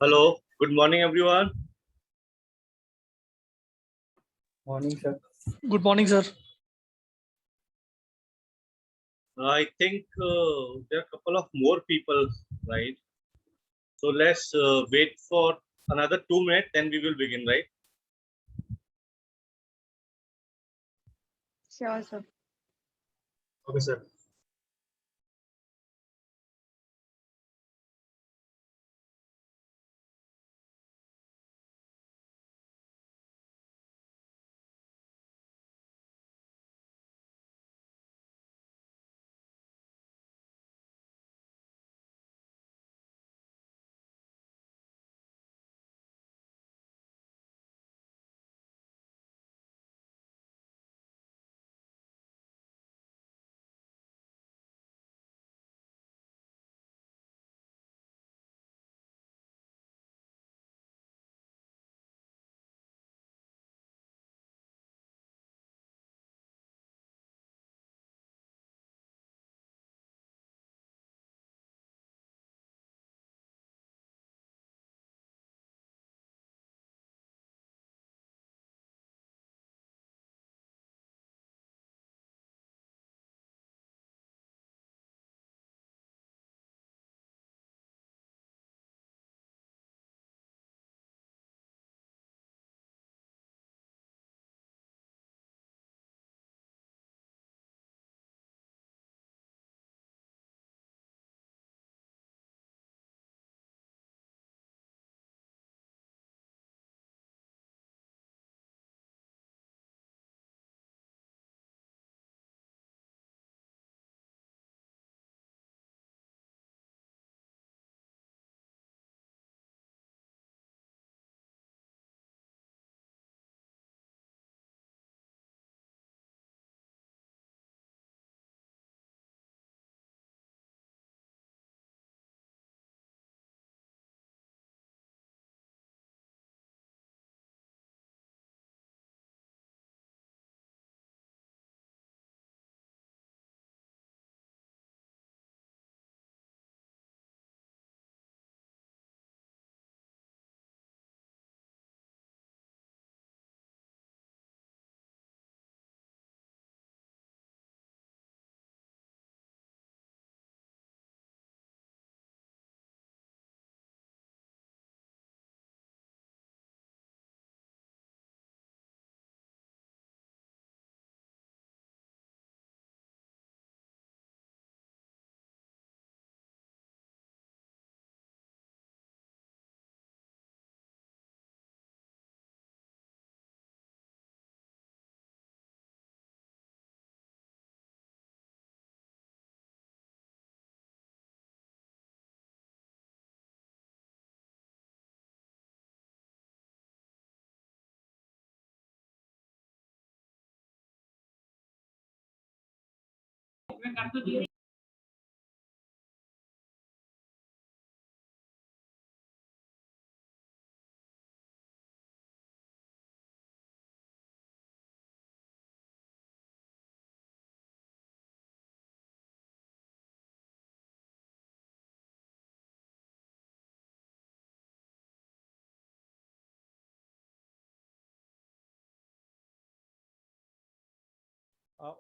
Hello, good morning, everyone. Morning, sir. Good morning, sir. I think there are a couple of more people, right? So let's wait for another 2 minutes, then we will begin, right? Sure, sir. Okay, sir.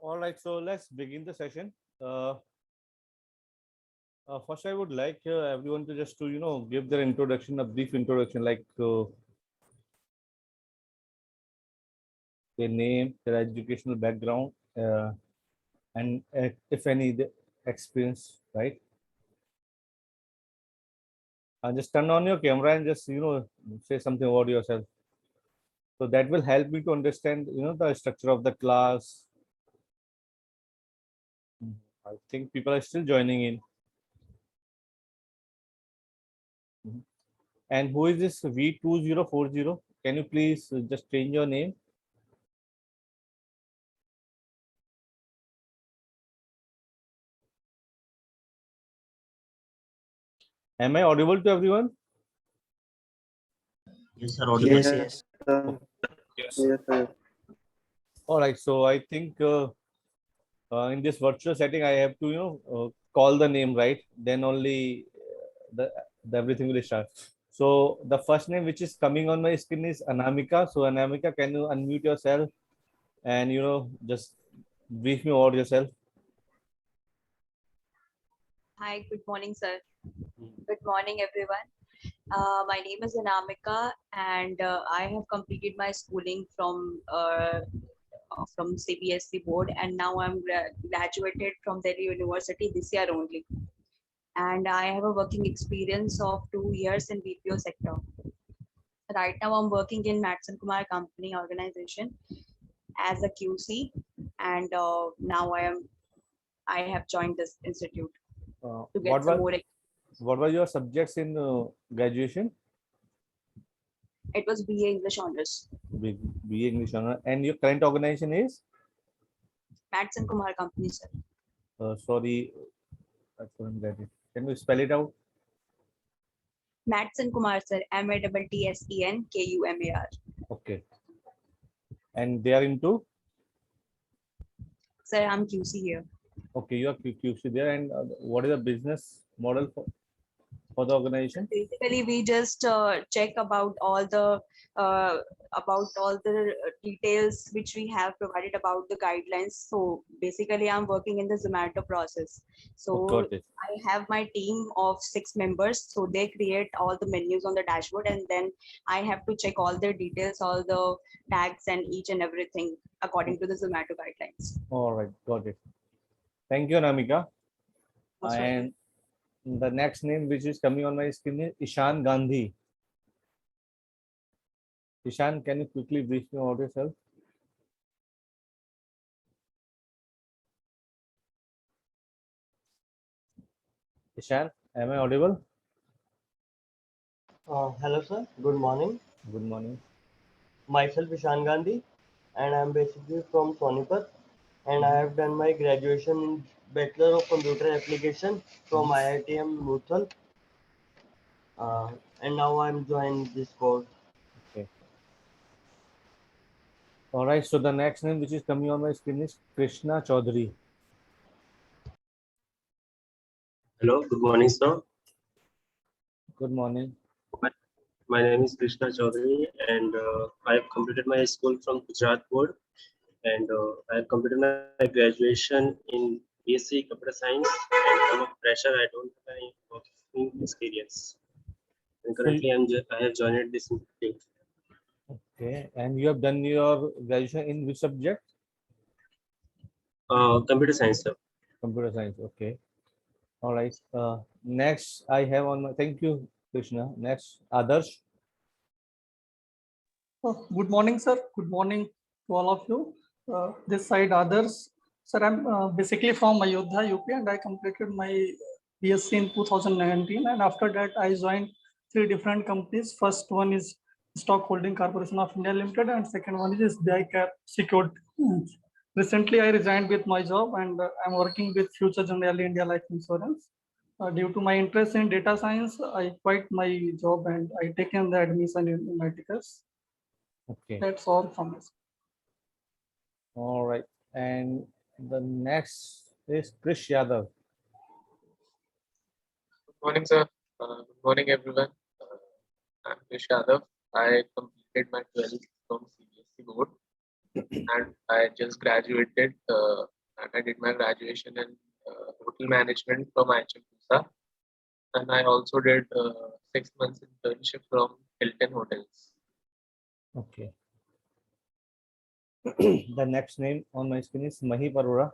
All right, so let's begin the session. First, I would like everyone to just to give their introduction, a brief introduction, like their name, their educational background, and if any the experience, right? Just turn on your camera and just say something about yourself. So that will help me to understand the structure of the class. I think people are still joining in. And who is this V2040? Can you please just change your name? Am I audible to everyone? Yes, sir. Audible. Yes, Yes. Yes, sir. All right. So I think in this virtual setting, I have to call the name, right? Then only the everything will start. So the first name which is coming on my screen is Anamika. So Anamika, can you unmute yourself and just brief me about yourself? Hi, good morning, sir. Good morning, everyone. My name is Anamika, and I have completed my schooling from CBSE board, and now I'm graduated from Delhi University this year only. And I have a working experience of 2 years in BPO sector. Right now, I'm working in Matson Kumar Company organization as a QC, and now I have joined this institute Uh, to what get some was more. what were your subjects in graduation? It was BA English honors. BA English honor. And your current organization is? Matson Kumar Company, sir. Sorry, I couldn't get it. Can you spell it out? Matson Kumar, sir. MATTSENKUMAR. Okay. And they are into? Sir, I'm QC here. Okay, you are QC there. And what is the business model for the organization? Basically, we just check uh, about all the details which we have provided about the guidelines. So basically, I'm working in the Zomato process. Oh, So got it. I have my team of 6 members. So they create all the menus on the dashboard, and then I have to check all the details, all the tags, and each and everything according to the Zomato guidelines. All right, got it. Thank you, Anamika. Most welcome. And the next name which is coming on my screen is Ishan Gandhi. Ishan, can you quickly brief me about yourself? Ishan, am I audible? Hello, sir. Good morning. Good morning. Myself Ishan Gandhi, and I'm basically from Sonipat, and I have done my graduation in Bachelor of Computer Application from IITM Muthal, uh, and now I'm joining this course. Okay. All right. So the next name which is coming on my screen is Krishna Chaudhary. Hello, good morning, sir. Good morning. My name is Krishna Chaudhary, and I have completed my school from Gujarat board, and I have completed my graduation in BSc Computer Science, and I'm a fresher. I don't have any working experience, and So, currently I have joined this institute. okay. And you have done your graduation in which subject? Computer science, sir. Computer science. Okay. All right. Next, I have on my. Thank you, Krishna. Next, Adarsh. Good morning, sir. Good morning to all of you. This side others. Sir, I'm basically from Ayodhya, UP, and I completed my BSc in 2019. And after that, I joined 3 different companies. First one is Stock Holding Corporation of India Limited, and second one is SBI Cap Secured. Recently, I resigned with my job, and I'm working with Future Generali India Life Insurance. Due to my interest in data science, I quit my job and I taken the admission in Informaticus. Okay. That's all from us. All right. And the next is Krish Yadav. Good morning, sir. Good morning, everyone. I'm Krish Yadav. I completed my 12th from CBSE board, and I just graduated. And I did my graduation in hotel management from IHM Pusa, and I also did 6 months internship from Hilton Hotels. Okay. The next name on my screen is Mahip Arora.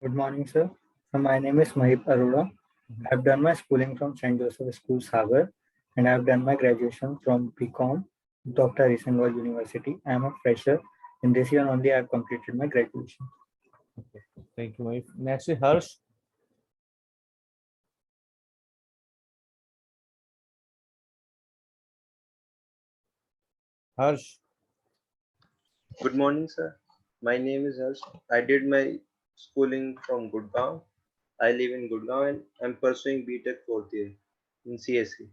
Good morning, sir. So my name is Mahip Arora. I've done my schooling from St. Joseph School, Sagar, and I've done my graduation from BCom, Dr. Isenwal University. I'm a fresher. In this year only, I've completed my graduation. Okay. Thank you, Mahip. Next is Harsh. Harsh. Good morning, sir. My name is Harsh. I did my schooling from Gurgaon. I live in Gurgaon and I'm pursuing BTech fourth year in CSE,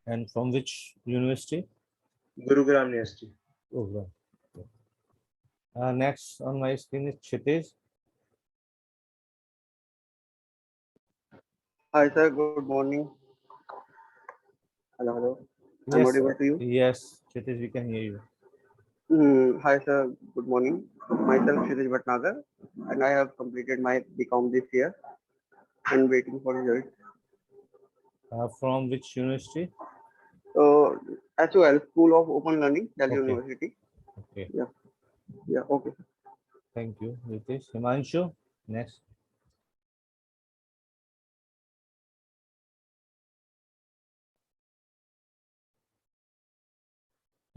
And from which university? Gurugram University. Oh, next on my screen is Kshitij. Hi, sir. Good morning. Hello, hello. I'm Yes, audible to you. yes, Kshitiz, we can hear you. Hi, sir. Good morning. Myself, Shirish Bhatnagar, and I have completed my BCom this year and waiting for result. From which university? So, SOL, School of Open Learning, Delhi Okay. University. Okay, Yeah, yeah, okay. thank you, Ritesh. Himanshu, next.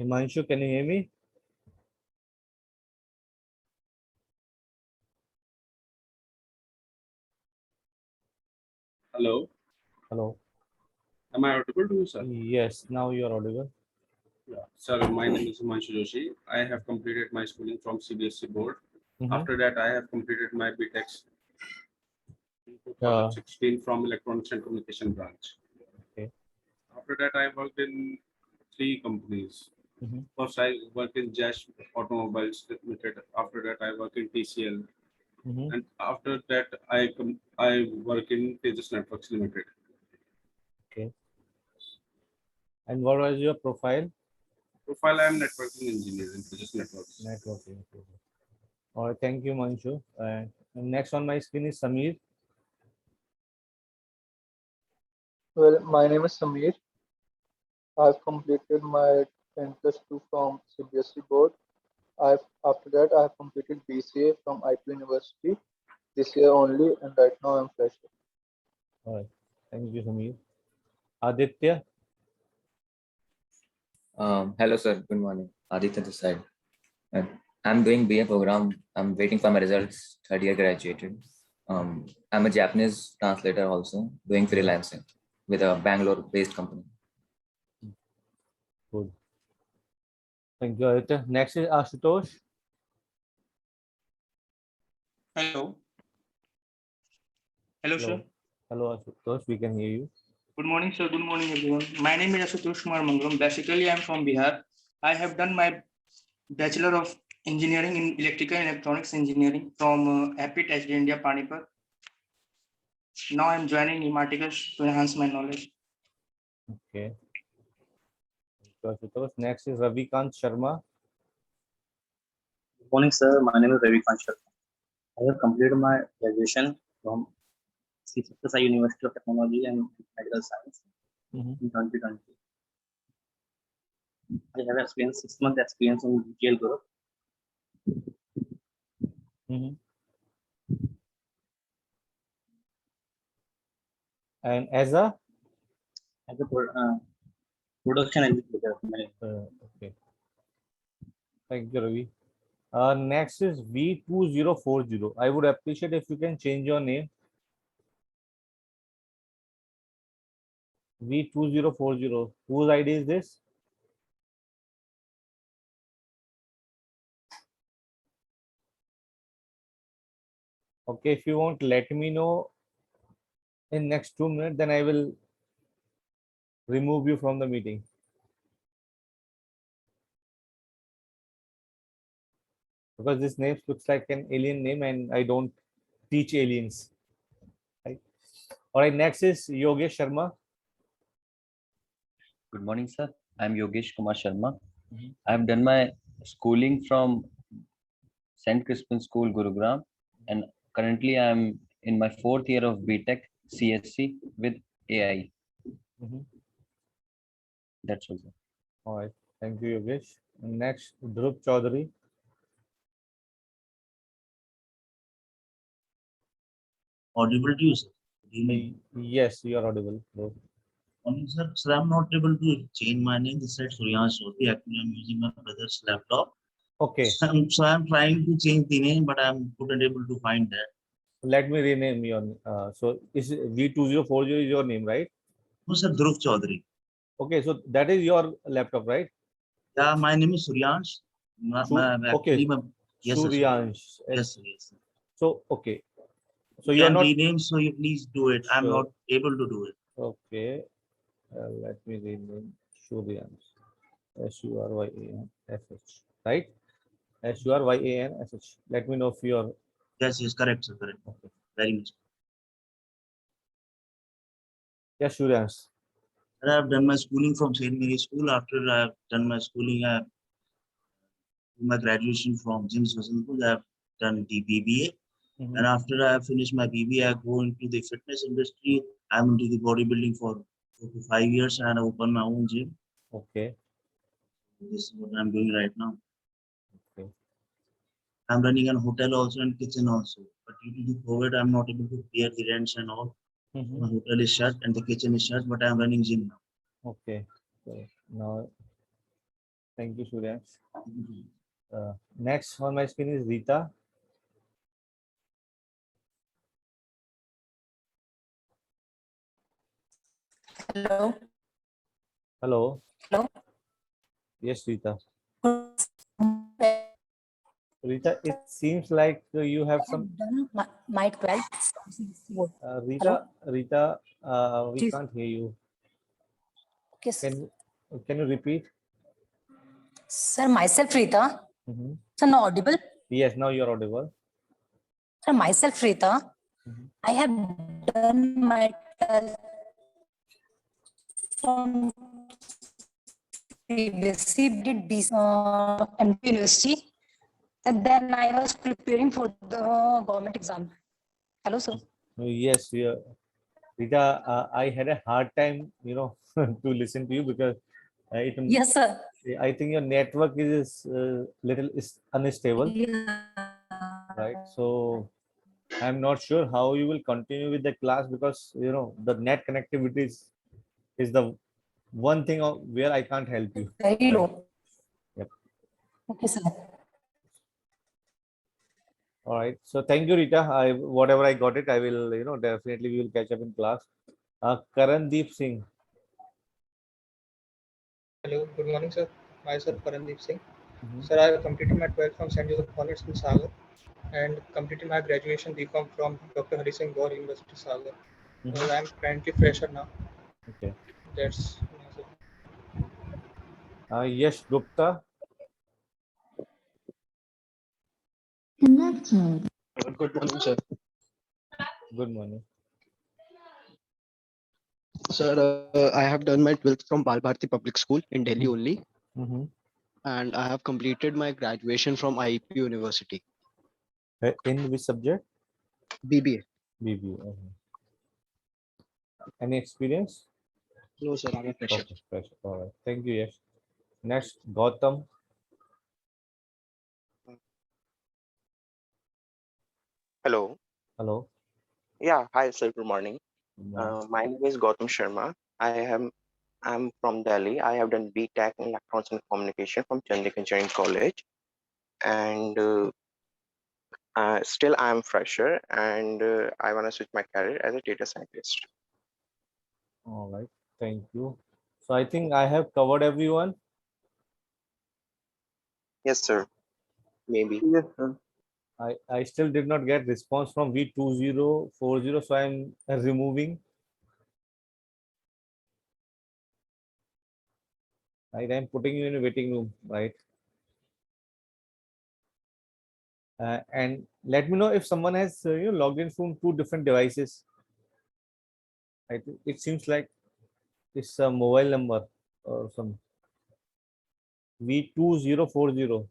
Himanshu, can you hear me? Hello, Hello. am I audible to you, sir? Yes, now you are audible. Yeah. Sir, my name is Himanshu Joshi. I have completed my schooling from CBSE board. Mhm. After that, I have completed my BTech in Yeah. 2016 from Electronics and Communication branch. Okay. After that, I worked in 3 companies. Mhm. First, I worked in Jash Automobiles Limited. After that, I worked in TCL. Mhm. And after that, I work in Tejas Networks Limited. Okay. And what was your profile? Profile, I am networking engineer in Tejas Networks. Networking. All right, thank you, Manshu. And next on my screen is Samir. Well, my name is Samir. I've completed my 10 plus 2 from CBSE board. After that, I have completed BCA from IP University this year only, and right now I'm fresher. All right, thank you, Samir. Aditya. Hello, sir. Good morning. Aditya this side. And I'm doing BA program. I'm waiting for my results. Third year graduated. I'm a Japanese translator also, doing freelancing with a Bangalore-based company. Good. Thank you, Aditya. Next is Ashutosh. Hello. Hello, Hello. sir. Hello, Ashutosh. We can hear you. Good morning, sir. Good morning, everyone. My name is Ashutosh Kumar Mangalam. Basically, I'm from Bihar. I have done my Bachelor of Engineering in Electrical and Electronics Engineering from APIT HD India Panipat. Now I'm joining Ematicus to enhance my knowledge. Okay. Thank you, Ashutosh. Next is Ravikant Sharma. Good morning, sir. My name is Ravikant Sharma. I have completed my graduation from CSI University of Technology and Medical Science in 2020. I have experience 6 months experience in retail group. And as a production executive. Okay. Thank you, Ravi. Next is V2040. I would appreciate if you can change your name. V2040. Whose ID is this? Okay, if you won't let me know in next 2 minutes, then I will remove you from the meeting. Because this name looks like an alien name and I don't teach aliens. Right? All right, next is Yogesh Sharma. Good morning, sir. I'm Yogesh Kumar Sharma. I have done my schooling from St. Crispin School, Gurugram, and currently I'm in my 4th year of BTech CSC with AI. That's all, sir. All right, thank you, Yogesh. Next, Dhruv Chaudhary. Audible to you, sir? Yes, you are audible. Dhruv. Morning, sir. Sir, I'm not able to change my name. This side Suryansh Sodhi. Actually, I'm using my brother's laptop. Okay. So I'm trying to change the name, but I'm not able to find that. Let me rename your. So is V2040 is your name, right? No, sir. Dhruv Chaudhary. Okay, so that is your laptop, right? Yeah, my name is Suryansh. Okay. Yes, sir. Suryansh. Yes, sir. Yes, sir. So okay. So you you are can not rename, so you please do it. I'm Sure. not able to do it. Okay. Let me rename Suryansh. SURYANSH. Right? SURYANSH. Let me know if you are. Yes, correct, sir. Correct. Okay. Very much. Yes, Suryansh. I have done my schooling from St. Mary's School. After I have done my schooling, I have my graduation from James Vasanpur. I have done the BBA. And after I have finished my BBA, I go into the fitness industry. I'm into the bodybuilding for 4 to 5 years and I open my own gym. Okay. This is what I'm doing right now. Okay. I'm running a hotel also and kitchen also. But due to the COVID, I'm not able to pay the rents and all. My hotel is shut and the kitchen is shut, but I'm running gym now. Okay. So now, thank you, Suryansh. Next on my screen is Rita. Hello. Hello. Hello. Yes, Rita. Rita, it seems like you have some. My 12th. Rita, we can't hear you. Okay, can you repeat? Sir, myself Rita. Mm-hmm. Sir, no audible? Yes, now you're audible. Sir, myself Rita. I have done my 12th from previously did MD University, and then I was preparing for the government exam. Hello, sir. Yes, Rita, I had a hard time, to listen to you because Yes, sir. I think your network is little unstable, right? So I'm not sure how you will continue with the class because the net connectivity is the one thing where I can't help you. Very low. Yep. Okay, sir. All right. So thank you, Rita. Whatever I got it, I will, definitely we will catch up in class. Karandeep Singh. Hello, good morning, sir. Myself Parandeep Singh. Sir, I have completed my 12th from St. Joseph College in Sagar and completed my graduation BCom from Dr. Hari Singh Gaur University, Sagar. I am currently fresher now. Okay. That's Yash Gupta. Connected. Good morning, sir. Good morning. Sir, I have done my 12th from Bal Bharati Public School in Delhi only. And I have completed my graduation from IEP University. In which subject? BBA. BBA. Okay. Any experience? No, sir, I'm a fresher. Okay, fresher. All right. Thank you, Yash. Next, Gautam. Hello. Hello. Yeah, hi sir. Good morning. My name is Gautam Sharma. I'm from Delhi. I have done BTech in Electronics and Communication from Chandrik Engineering College, and still I'm fresher, and I want to switch my career as a data scientist. All right. Thank you. So I think I have covered everyone. Yes, sir. Maybe. Yes, sir. I still did not get response from V2040, so I'm removing. Right, I'm putting you in a waiting room, right? And let me know if someone has logged in from 2 different devices. It seems like it's a mobile number or some V2040.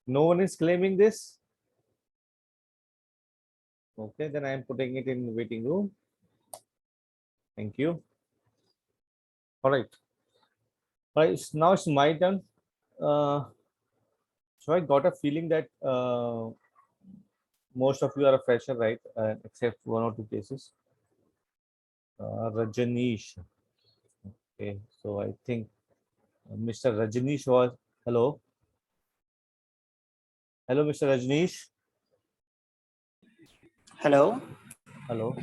No one is claiming this. Okay, then I am putting it in waiting room. Thank you. All right. All right, now it's my turn. So I got a feeling that most of you are a fresher, right? Except 1 or 2 cases. Rajanish. Okay, so I think Mr. Rajanish was. Hello. Hello, Mr. Rajanish. Hello. Hello.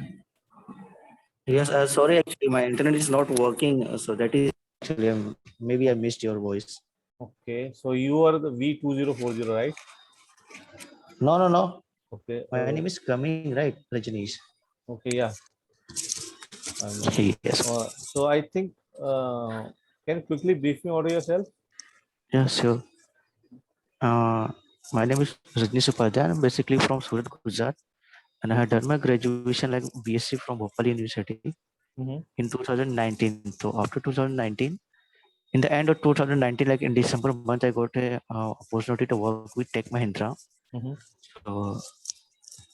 Yes, sorry, actually, my internet is not working. So that is actually, maybe I missed your voice. Okay, so you are the V2040, right? No, no, no. Okay. My name is coming, right, Rajanish? Okay, yeah. Yes. So I think, can you quickly brief me about yourself? Yeah, sure. My name is Rajni Supadhyay. I'm basically from Surat, Gujarat, and I had done my graduation like BSc from Bhopal University in 2019. So after 2019, in the end of 2019, like in December month, I got a opportunity to work with Tech Mahindra. So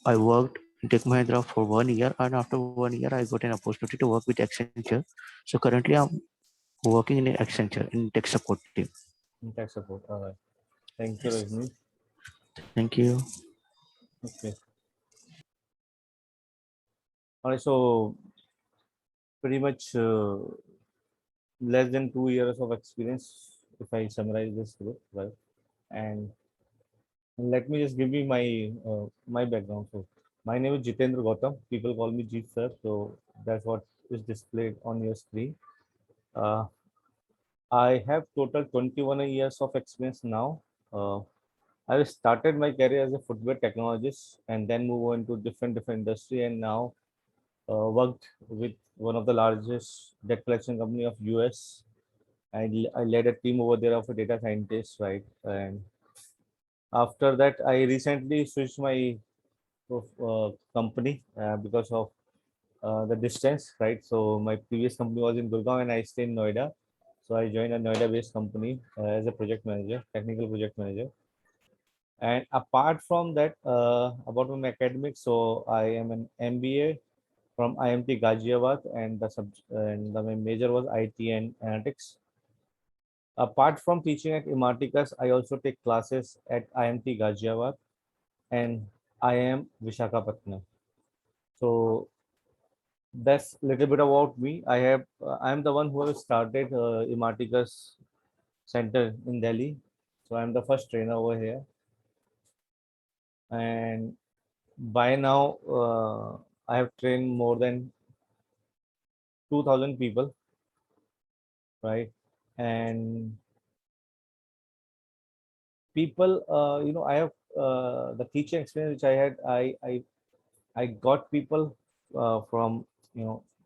I worked in Tech Mahindra for 1 year, and after 1 year, I got an opportunity to work with Accenture. So currently, I'm working in Accenture in tech support team. Tech support. All right. Thank you, Yes. Rajni. Thank you. Okay. All right. So pretty much less than 2 years of experience, if I summarize this group, right? And let me just give you my background. So my name is Jitender Gautam. People call me Jeet sir. So that's what is displayed on your screen. I have total 21 years of experience now. I started my career as a footwear technologist and then move on to different industry, and now worked with one of the largest debt collection company of US. I led a team over there of a data scientist, right? And after that, I recently switched my company because of the distance, right? So my previous company was in Gurgaon and I stay in Noida. So I joined a Noida-based company as a project manager, technical project manager. And apart from that, about my academics, so I am an MBA from IMT Ghaziabad, and my major was IT and analytics. Apart from teaching at Imarticus, I also take classes at IMT Ghaziabad and IIM Vishakhapatnam. So that's a little bit about me. I'm the one who has started Imarticus Center in Delhi. So I'm the first trainer over here. And by now, I have trained more than 2,000 people, right? And people, I have the teaching experience which I had. I got people from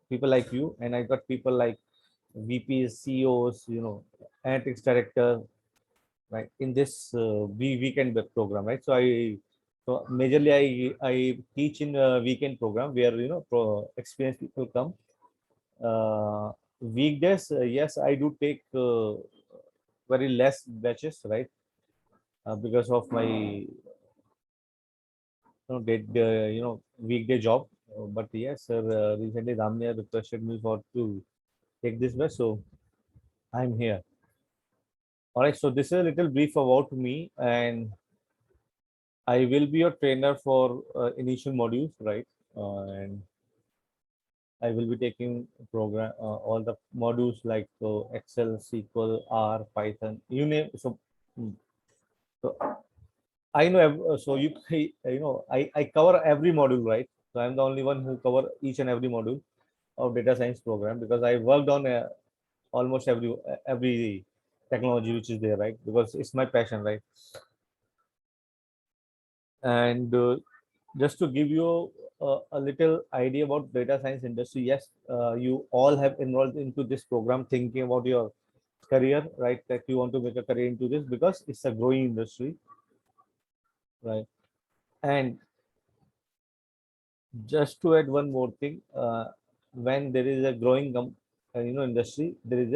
people like you, and I got people like VPs, CEOs, analytics director, right? In this weekend program, right? So majorly I teach in a weekend program where experienced people come. Weekdays, yes, I do take very less batches, right? Because of my weekday job. But yes, sir, recently Ramya requested me for to take this batch, so I'm here. All right, so this is a little brief about me, and I will be your trainer for initial modules, right? And I will be taking program all the modules like Excel, SQL, R, Python, you name. So I know. So I cover every module, right? So I'm the only one who cover each and every module of data science program because I worked on almost every technology which is there, right? Because it's my passion, right? And just to give you a little idea about data science industry, yes, you all have enrolled into this program thinking about your career, right? That you want to make a career into this because it's a growing industry, right? And just to add one more thing, when there is a growing industry, there is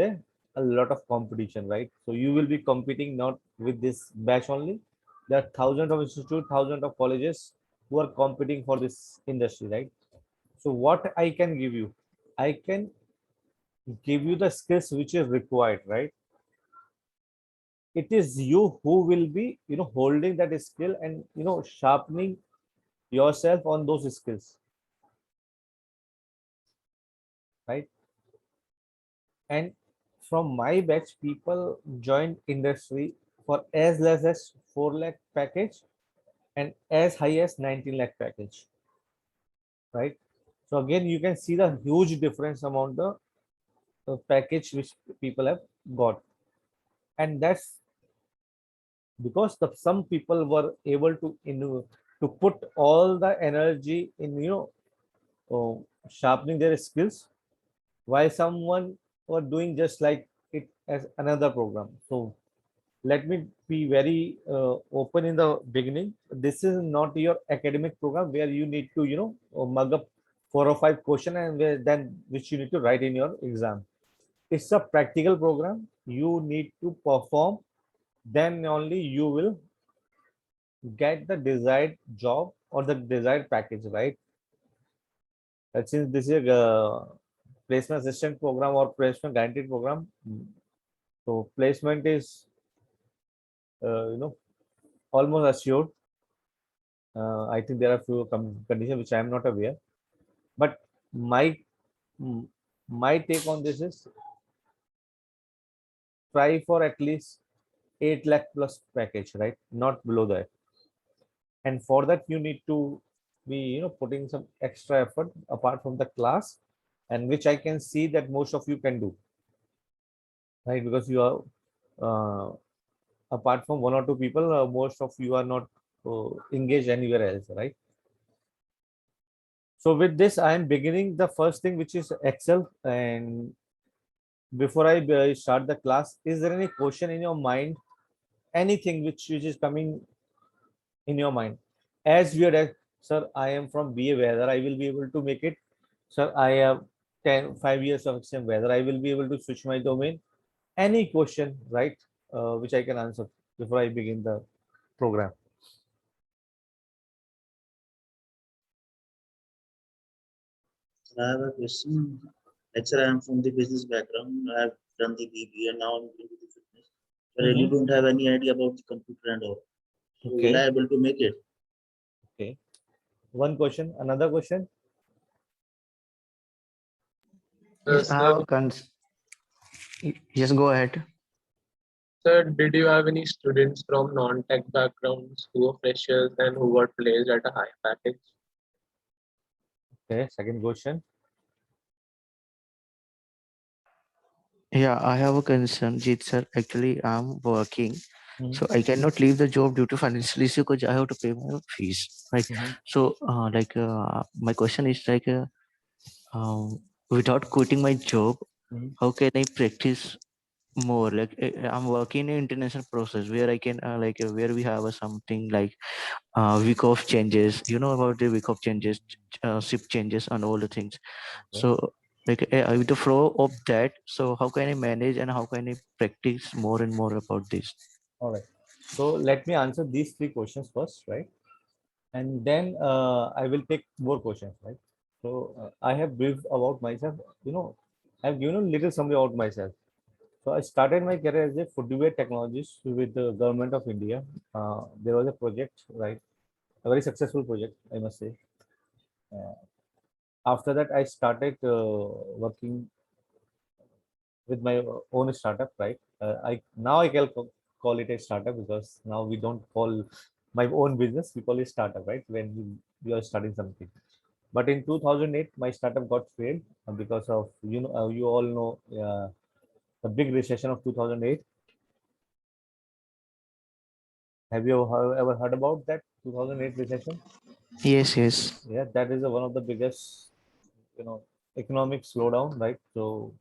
a lot of competition, right? So you will be competing not with this batch only. There are thousands of institutes, thousands of colleges who are competing for this industry, right? So what I can give you, I can give you the skills which is required, right? It is you who will be holding that skill and sharpening yourself on those skills, right? And from my batch, people joined industry for as less as 4 lakh package and as high as 19 lakh package, right? So again, you can see the huge difference among the package which people have got, and that's because some people were able to put all the energy in sharpening their skills, while someone were doing just like it as another program. So let me be very open in the beginning. This is not your academic program where you need to, mug up 4 or 5 questions and then which you need to write in your exam. It's a practical program. You need to perform, then only you will get the desired job or the desired package, right? Since this is a placement assistant program or placement guaranteed program, so placement is almost assured. I think there are few conditions which I am not aware, but my my take on this is try for at least 8 lakh plus package, right? Not below that. And for that you need to be putting some extra effort apart from the class, and which I can see that most of you can do, right? Because you are apart from 1 or 2 people, most of you are not engaged anywhere else, right? So with this, I am beginning the first thing, which is Excel. And before I start the class, is there any question in your mind? Anything which is coming in your mind? As we are, sir, I am from BA, whether I will be able to make it? Sir, I have 5 years of experience, whether I will be able to switch my domain? Any question, right? Which I can answer before I begin the program. I have a question. Actually, I am from the business background. I have done the BBA and now I'm doing the fitness. But I really don't have any idea about the computer and all. So Okay. will I able to make it? Okay. One question. Another question. Yes, Sir, yes, go ahead. sir, did you have any students from non-tech backgrounds who were freshers and who were placed at a high package? Okay. Second question. Yeah, I have a concern, Jeet sir. Actually, I'm working, so I cannot leave the job due to financial issue because I have to pay my fees, right? So, my question is without quitting my job, how can I practice more? I'm working in international process where I can where we have something like week of changes. You know about the week of changes, shift changes, and all the things. So with the flow of that, so how can I manage and how can I practice more and more about this? All right. So let me answer these 3 questions first, right? And then I will take more questions, right? So I have briefed about myself. I've given a little summary about myself. So I started my career as a footwear technologist with the government of India. There was a project, right? A very successful project, I must say. After that, I started working with my own startup, right? I can call it a startup because now we don't call my own business, we call it startup, right? When we are starting something. But in 2008, my startup got failed because of you all know the big recession of 2008. Have you ever heard about that 2008 recession? Yes. Yeah, that is one of the biggest, economic slowdown, right? So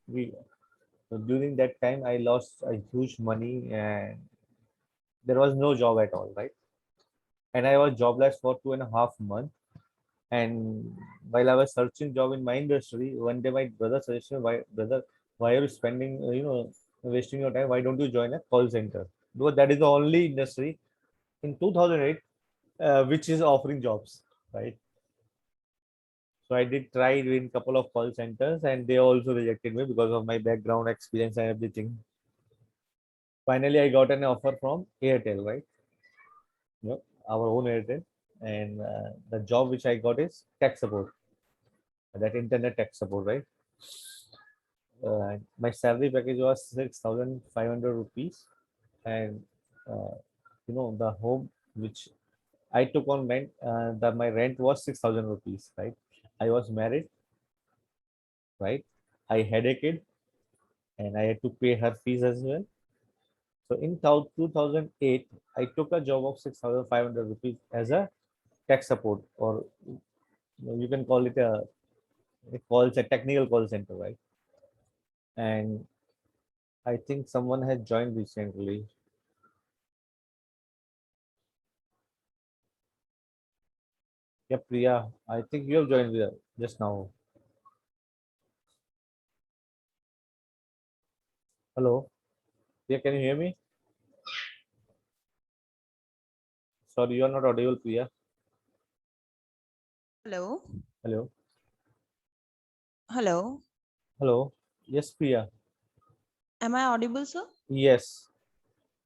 during that time, I lost a huge money and there was no job at all, right? And I was jobless for 2.5 months. And while I was searching job in my industry, one day my brother suggested, why are you spending, wasting your time? Why don't you join a call center? Because that is the only industry in 2008 which is offering jobs, right? So I did try in couple of call centers and they also rejected me because of my background experience and everything. Finally, I got an offer from Airtel, right? Our own Airtel. And the job which I got is tech support, that internet tech support, right? My salary package was 6,500 rupees. And, the home which I took on rent, that my rent was 6,000 rupees, right? I was married, right? I had a kid and I had to pay her fees as well. So in 2008, I took a job of 6,500 rupees as a tech support, or you can call it a technical call center, right? And I think someone has joined recently. Yeah, Priya, I think you have joined just now. Hello. Priya, can you hear me? Sorry, you are not audible, Priya. Hello. Hello. Hello. Hello. Yes, Priya. Am I audible, sir? Yes.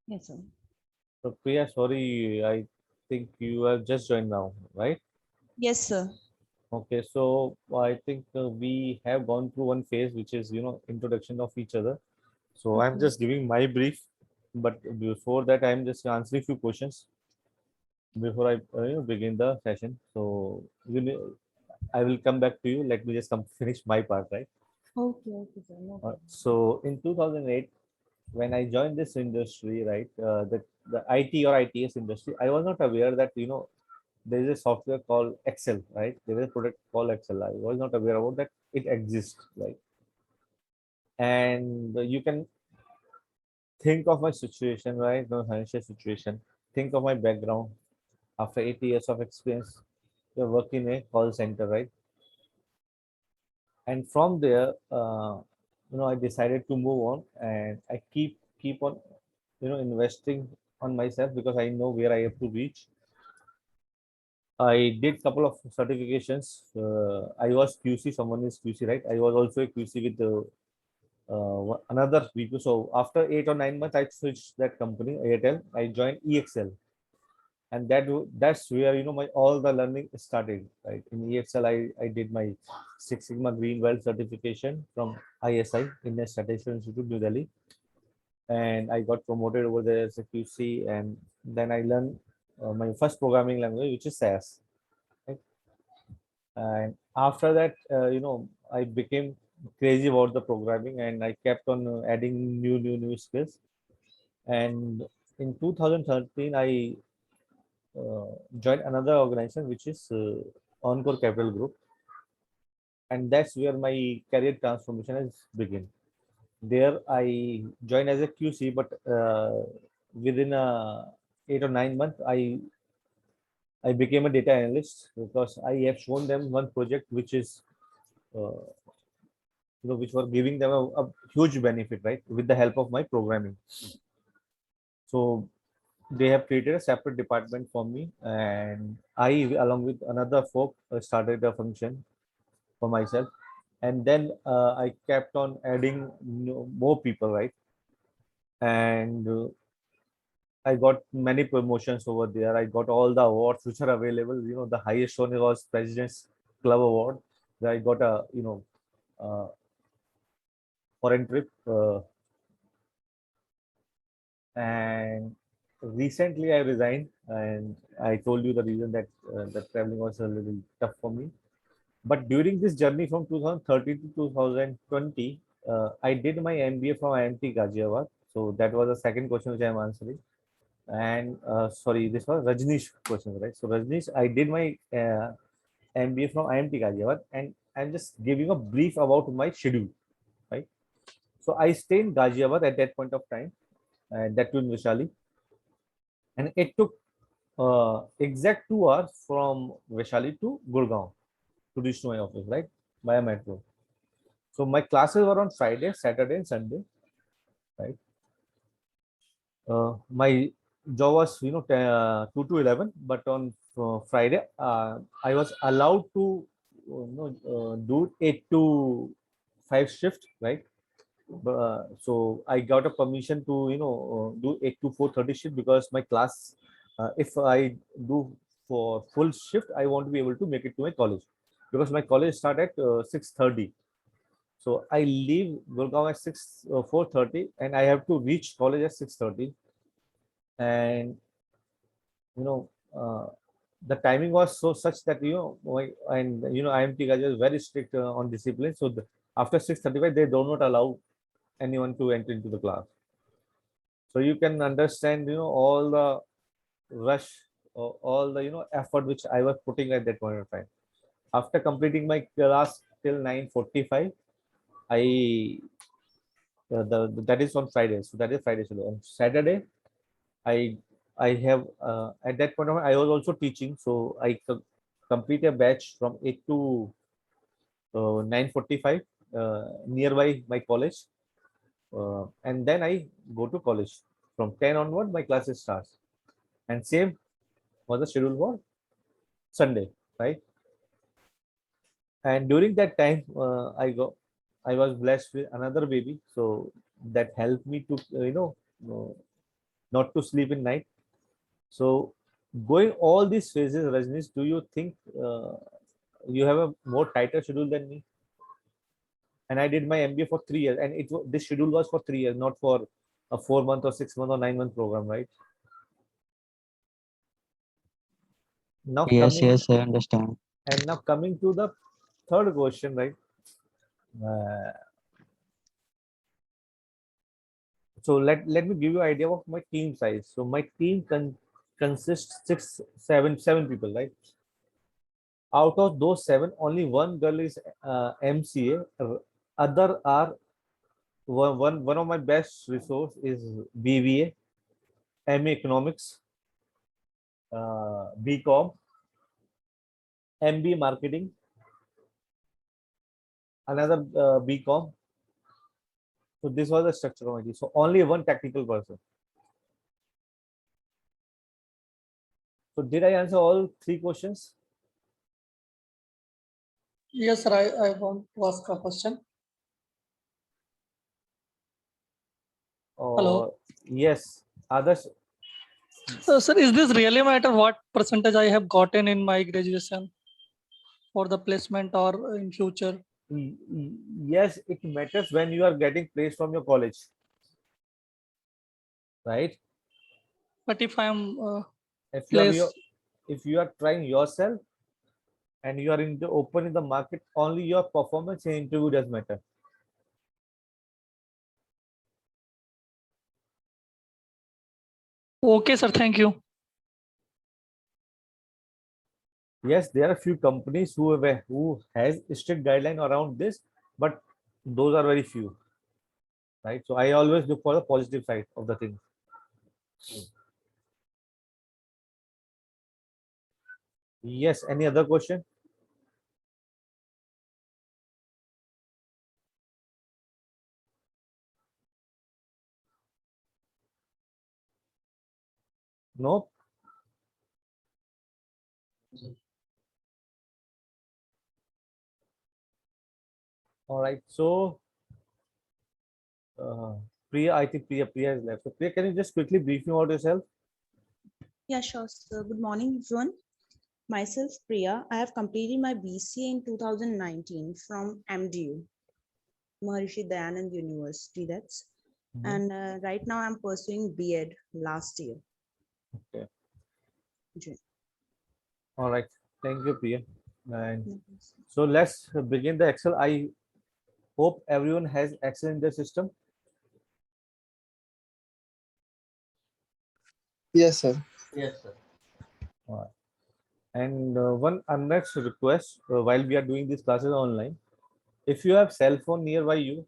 Yes, sir. So, Priya, sorry, I think you have just joined now, right? Yes, sir. Okay, so I think we have gone through one phase, which is, introduction of each other. So I'm Okay. just giving my brief, but before that, I'm just answering a few questions before I begin the session. So I will come back to you. Let me just finish my part, right? Okay, okay, sir. No problem. So in 2008, when I joined this industry, right, the IT or ITS industry, I was not aware that there is a software called Excel, right? There is a product called Excel. I was not aware about that it exists, right? And you can think of my situation, right? My financial situation. Think of my background. After 8 years of experience, you're working in a call center, right? And from there, I decided to move on, and I keep on, investing on myself because I know where I have to reach. I did couple of certifications. I was QC. Someone is QC, right? I was also a QC with the another VP. So after 8 or 9 months, I switched that company, Airtel. I joined EXL, and that's where my all the learning started. Right in EXL, I did my Six Sigma Green Belt certification from ISI, Indian Statistical Institute, New Delhi, and I got promoted over there as a QC, and then I learned my first programming language, which is SAS. Right? And after that, I became crazy about the programming, and I kept on adding new skills. And in 2013, I joined another organization, which is Encore Capital Group, and that's where my career transformation has begun. There, I joined as a QC, but within 8 or 9 months, I became a data analyst because I have shown them one project which is uh, which were giving them a huge benefit, right, with the help of my programming. So they have created a separate department for me, and I, along with another folk, started a function for myself. And then I kept on adding more people, right? And I got many promotions over there. I got all the awards which are available. The highest one was President's Club Award. Where I got a foreign trip, and recently I resigned, and I told you the reason that the traveling was a little tough for me. But during this journey from 2013 to 2020, I did my MBA from IMT Ghaziabad. So that was the second question which I am answering. And sorry, this was Rajneesh question, right? So Rajneesh, I did my MBA from IMT Ghaziabad, and I'm just giving a brief about my schedule, right? So I stayed in Ghaziabad at that point of time, and that too in Vishali, and it took exact 2 hours from Vishali to Gurgaon to reach to my office, right, via metro. So my classes were on Friday, Saturday, and Sunday, right? My job was 2 to 11, but on Friday I was allowed to do 8 to 5 shift, right? So I got a permission to do 8 to 4:30 shift because my class, if I do for full shift, I want to be able to make it to my college because my college start at 6:30. So I leave Gurgaon at 4:30, and I have to reach college at 6:30. And you know uh, the timing was so such that IMT guys is very strict on discipline. So after 6:35, they do not allow anyone to enter into the class. So you can understand all the rush, or all the effort which I was putting at that point of time. After completing my class till 9:45, I that is on Friday. So that is Friday. So on Saturday, I I have at that point of time, I was also teaching. So complete a batch from 8 to 9:45 nearby my college, and then I go to college. From 10 onward, my classes starts, and same was the schedule for Sunday, right? And during that time, I was blessed with another baby, so that helped me to uh, not to sleep in night. So going all these phases, Rajnish, do you think you have a more tighter schedule than me? And I did my MBA for 3 years, and this schedule was for 3 years, not for a 4 month or 6 month or 9 month program, right? Now Yes, coming yes, I understand. and now coming to the third question, right? Uh, so let me give you an idea of my team size. So my team consists seven people, right? Out of those seven, only one girl is MCA. Other are one of my best resource is BBA, MA Economics, BCom, MBA Marketing, another BCom. So this was the structure of my team. So only one technical person. So did I answer all three questions? Yes, sir. I want to ask a question. Hello. Yes. Others. Sir, is this really matter what percentage I have gotten in my graduation for the placement or in future? Yes, it matters when you are getting placed from your college, right? But if I am If placed, you are trying yourself and you are in the open in the market, only your performance in interview does matter. okay, sir. Thank you. Yes, there are a few companies who has strict guideline around this, but those are very few, right? So I always look for the positive side of the thing. Yes, any other question? No. All right. So Priya, I think Priya is left. So Priya, can you just quickly brief me about yourself? Yeah, sure, sir. Good morning, everyone. Myself, Priya. I have completed my BCA in 2019 from MDU, Maharishi Dayanand University. That's and right now I'm pursuing B.Ed last year. Okay. June. All right. Thank you, Priya. And so let's begin the Excel. I hope everyone has Excel in their system. Yes, sir. Yes, sir. All right. And one next request while we are doing these classes online, if you have cell phone nearby you,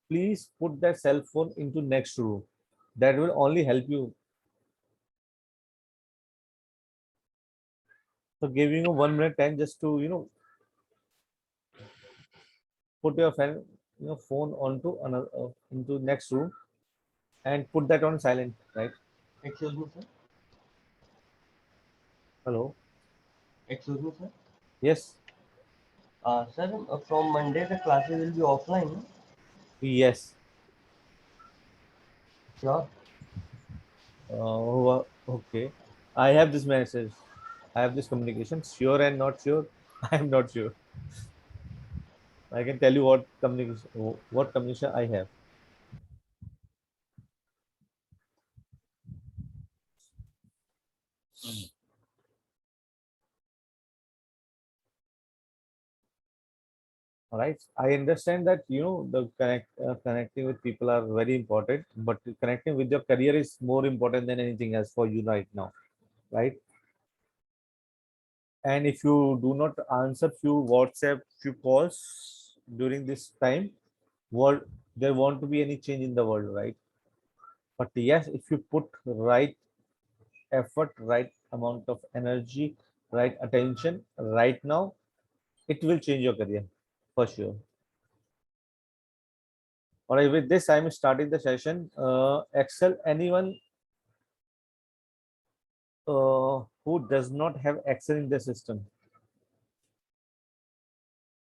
please put that cell phone into next room. That will only help you. So giving you 1 minute time just to put your phone onto another into next room and put that on silent, right? Excuse me, sir. Hello. Excuse me, sir. Yes. Sir, from Monday the classes will be offline. No? Yes. Sure. Okay. I have this message. I have this communication. Sure and not sure. I am not sure. I can tell you what communication I have. All right. I understand that the connecting with people are very important, but connecting with your career is more important than anything else for you right now, right? And if you do not answer few WhatsApp, few calls during this time, world there won't be any change in the world, right? But yes, if you put right effort, right amount of energy, right attention right now, it will change your career for sure. All right, with this, I'm starting the session. Excel, anyone who does not have Excel in the system?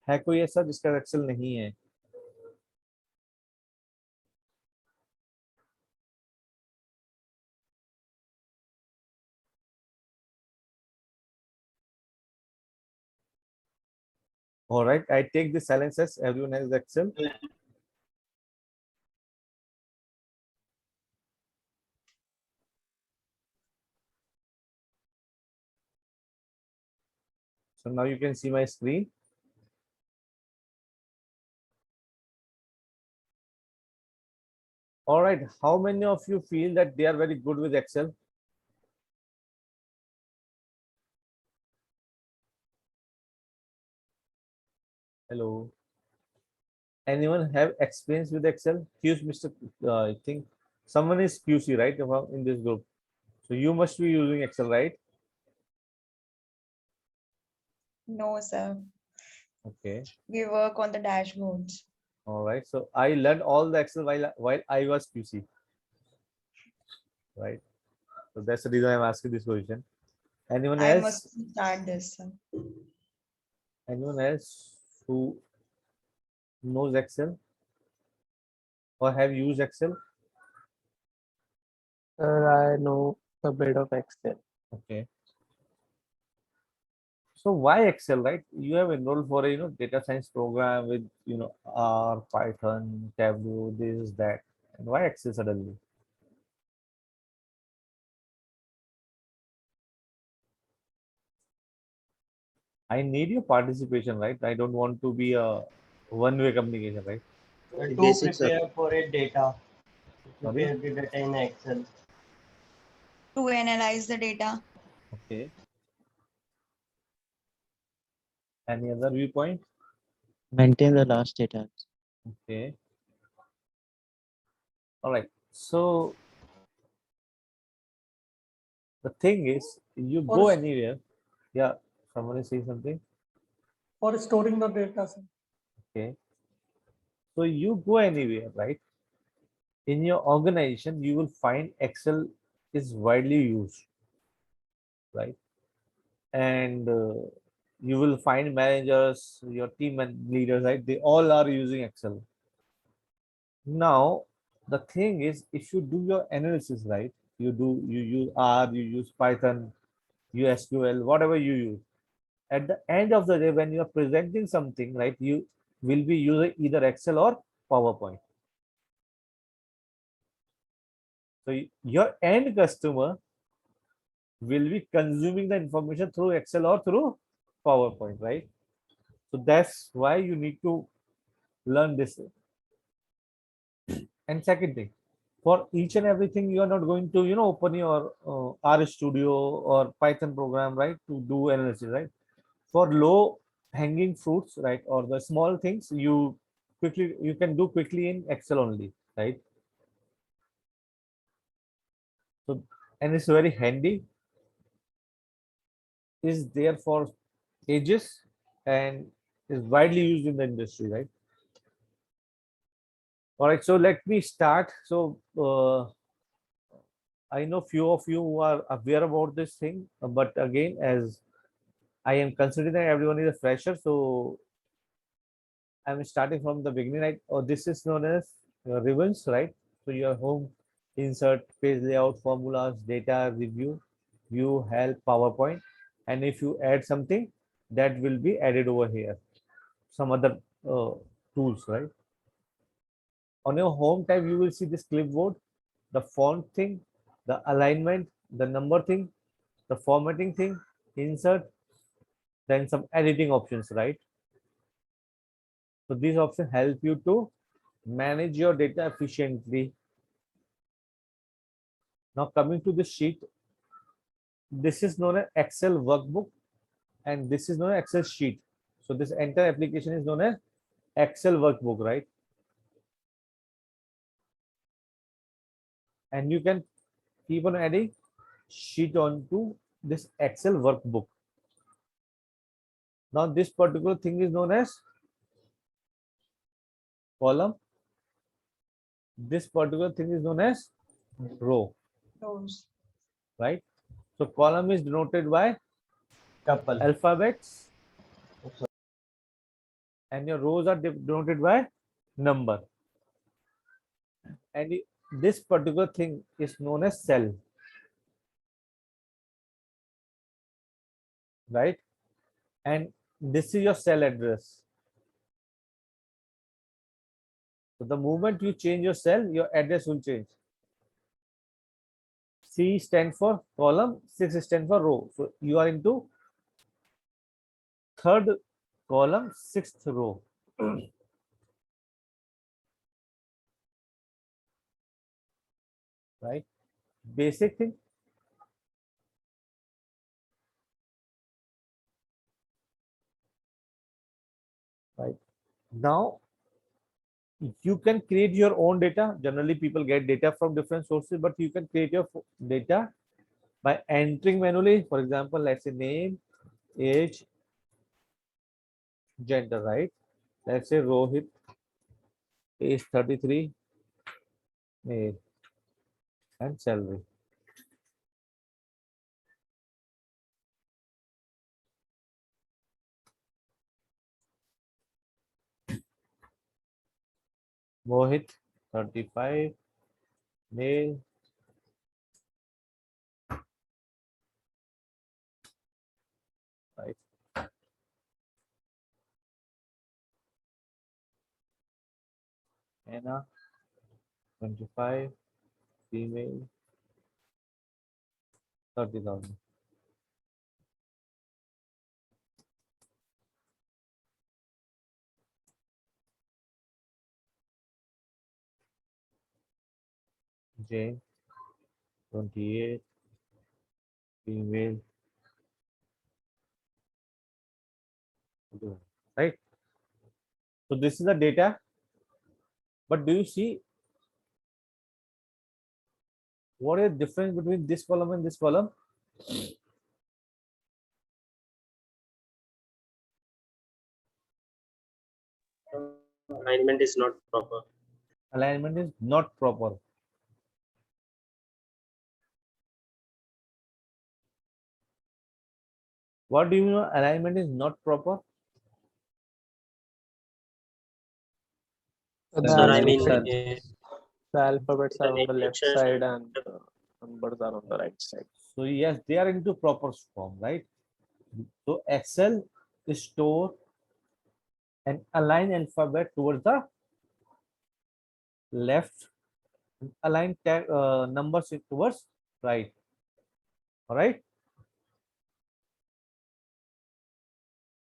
है कोई ऐसा जिसका Excel नहीं है? All right, I take the silence as everyone has Excel. So now you can see my screen. All right, how many of you feel that they are very good with Excel? Hello. Anyone have experience with Excel? Here's Mr. I think someone is QC, right, in this group. So you must be using Excel, right? No, sir. Okay. We work on the dashboards. All right. So I learned all the Excel while I was QC, right? So that's the reason I'm asking this question. Anyone I else? must start this, sir. Anyone else who knows Excel or have used Excel? Sir, I know a bit of Excel. Okay. So why Excel, right? You have enrolled for a data science program with R, Python, Tableau, this, that, and why Excel suddenly? I need your participation, right? I don't want to be a one-way communication, right? To Basic, sir. prepare for a data. To Sorry? prepare the data in Excel. To analyze the data. Okay. Any other viewpoint? Maintain the last data. Okay. All right. So the thing is, you Or go s- anywhere. Yeah. Someone is saying something. For storing the data, sir. Okay. So you go anywhere, right? In your organization, you will find Excel is widely used, right? And you will find managers, your team and leaders, right? They all are using Excel. Now, the thing is, if you do your analysis, right? You use R, you use Python, you SQL, whatever you use. At the end of the day, when you are presenting something, right, you will be using either Excel or PowerPoint. So your end customer will be consuming the information through Excel or through PowerPoint, right? So that's why you need to learn this. And second thing, for each and everything, you are not going to, open your R Studio or Python program, right, to do analysis, right? For low hanging fruits, right, or the small things, you can do quickly in Excel only, right? So, and it's very handy, is there for ages and is widely used in the industry, right? All right, so let me start. So I know few of you who are aware about this thing, but again, as I am considering that everyone is a fresher, so I'm starting from the beginning, right? Or this is known as ribbons, right? So your home, insert, page layout, formulas, data, review, view, help, PowerPoint, and if you add something, that will be added over here. Some other tools, right? On your home tab, you will see this clipboard, the font thing, the alignment, the number thing, the formatting thing, insert, then some editing options, right? So these options help you to manage your data efficiently. Now coming to the sheet, this is known as Excel workbook and this is known as Excel sheet. So this entire application is known as Excel workbook, right? And you can keep on adding sheet onto this Excel workbook. Now this particular thing is known as column. This particular thing is known as row, Rows. right? So column is denoted by Couple. alphabets, and your rows are denoted by number. And this particular thing is known as cell, right? And this is your cell address. So the moment you change your cell, your address will change. C stands for column, 6 stands for row. So you are into third column, 6th row. Right? Basic thing. Right. Now you can create your own data. Generally, people get data from different sources, but you can create your data by entering manually. For example, let's say name, age, gender, right? Let's say Rohit, age 33, male, and salary. Mohit, 35, male. Right. Anna, 25, female, 30,000. Jane, 28, female, right? So this is the data, but do you see what is the difference between this column and this column? Alignment is not proper. Alignment is not proper. What do you know? Alignment is not proper. Sir, I mean, the alphabets the are on the naming left should- side and numbers are on the right side. So yes, they are into proper form, right? So Excel store and align alphabet towards the left, align numbers towards right. All right.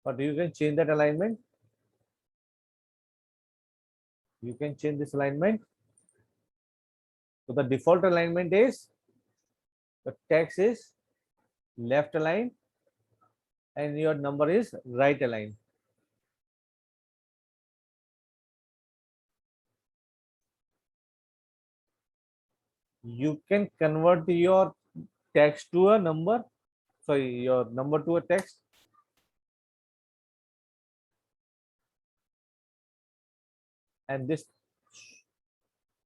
But you can change that alignment. You can change this alignment. So the default alignment is the text is left aligned and your number is right aligned. You can convert your text to a number, sorry, your number to a text. And this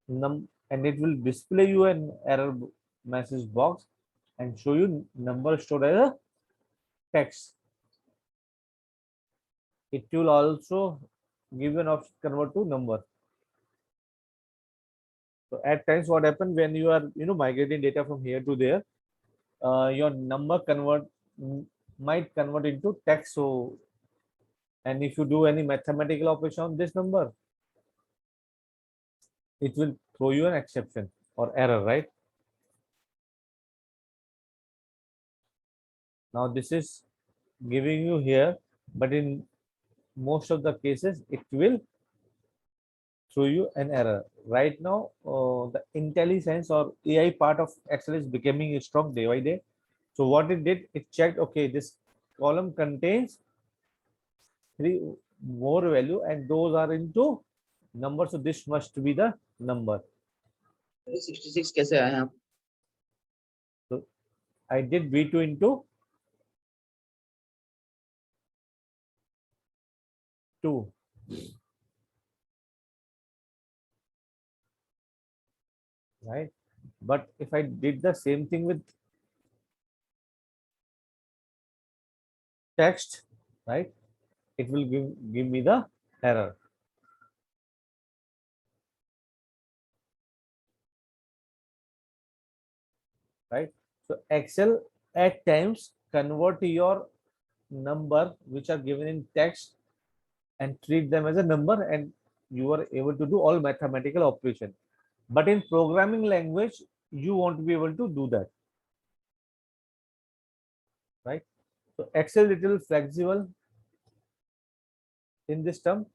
and it will display you an error message box and show you number stored as a text. It will also give you an option to convert to number. So at times what happens when you are migrating data from here to there, your number might convert into text. So, and if you do any mathematical operation on this number, it will throw you an exception or error, right? Now this is giving you here, but in most of the cases it will throw you an error. Right now, the IntelliSense or AI part of Excel is becoming strong day by day. So what it did, it checked, okay, this column contains 3 more value and those are into numbers. So this must be the number. 66 कैसे आया? So I did V2 into 2. Right? But if I did the same thing with text, right, it will give me the error. Right? So Excel at times convert your number which are given in text and treat them as a number, and you are able to do all mathematical operation. But in programming language, you won't be able to do that. Right? So Excel little flexible in this term,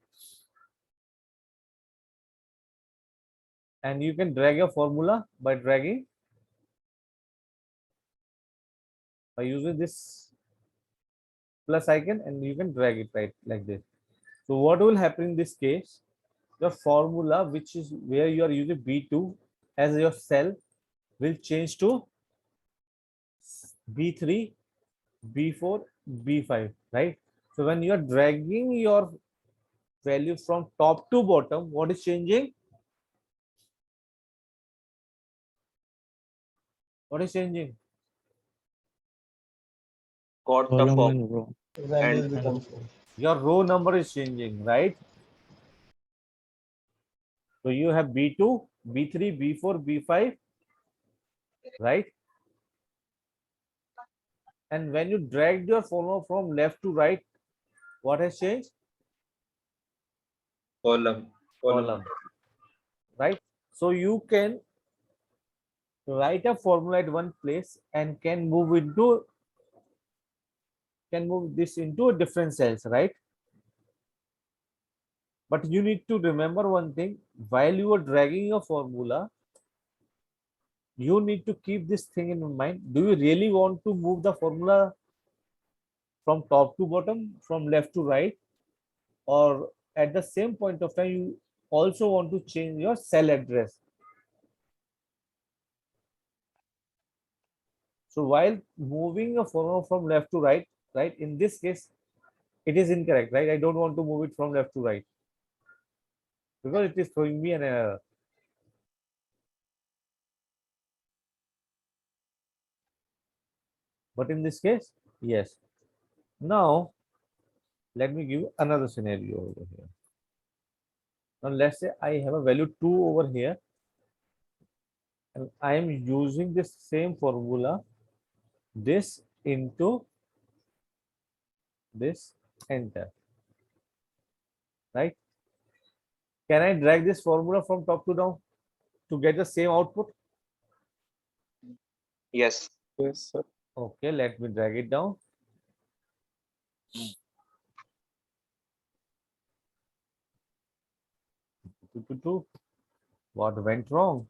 and you can drag a formula by using this plus icon, and you can drag it right like this. So what will happen in this case? Your formula, which is where you are using B2 as your cell, will change to B3, B4, B5, right? So when you are dragging your value from top to bottom, what is changing? What is changing? Column and row. Value will become full. Your row number is changing, right? So you have B2, B3, B4, B5, right? And when you drag your formula from left to right, what has changed? column. Column. Right? So you can write a formula at one place and can move this into different cells, right? But you need to remember one thing: while you are dragging a formula, you need to keep this thing in mind. Do you really want to move the formula from top to bottom, from left to right, or at the same point of time you also want to change your cell address? So while moving a formula from left to right, in this case, it is incorrect, right? I don't want to move it from left to right because it is throwing me an error. But in this case, yes. Now, let me give you another scenario over here. Now, let's say I have a value 2 over here, and I am using this same formula, this into this enter, right? Can I drag this formula from top to down to get the same output? Yes. Yes, sir. Okay, let me drag it down. What went wrong?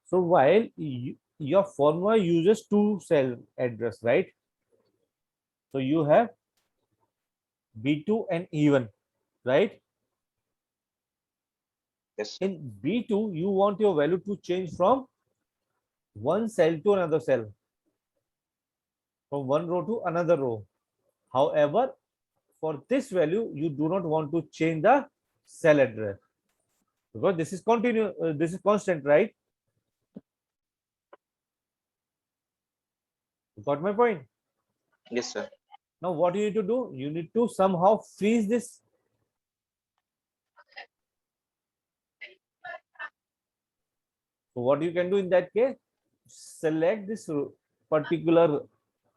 So while your formula uses 2 cell address, right? So you have B2 and E1, right? Yes. In B2, you want your value to change from one cell to another cell, from one row to another row. However, for this value, you do not want to change the cell address because this is this is constant, right? You got my point? Yes, sir. Now, what you need to do? You need to somehow freeze this. So what you can do in that case, select this particular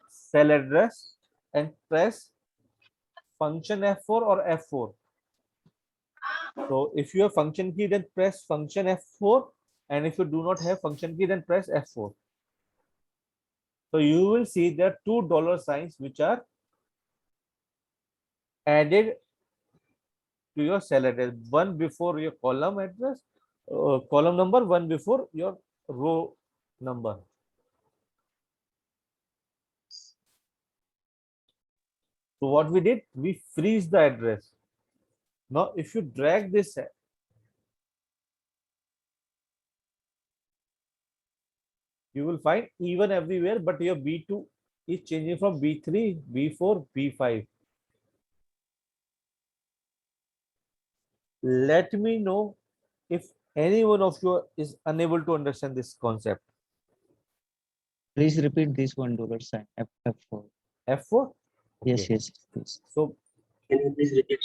cell address and press function F4 or F4. So if you have function key, then press function F4, and if you do not have function key, then press F4. So you will see there are two $signs which are added to your cell address, one before your column address, column number, one before your row number. So what we did, we freeze the address. Now, if you drag this, you will find even everywhere, but your B2 is changing from B3, B4, B5. Let me know if any one of you is unable to understand this concept. Please repeat this $1 sign. F4. F4? Yes, Okay. yes, please. So Can you please repeat?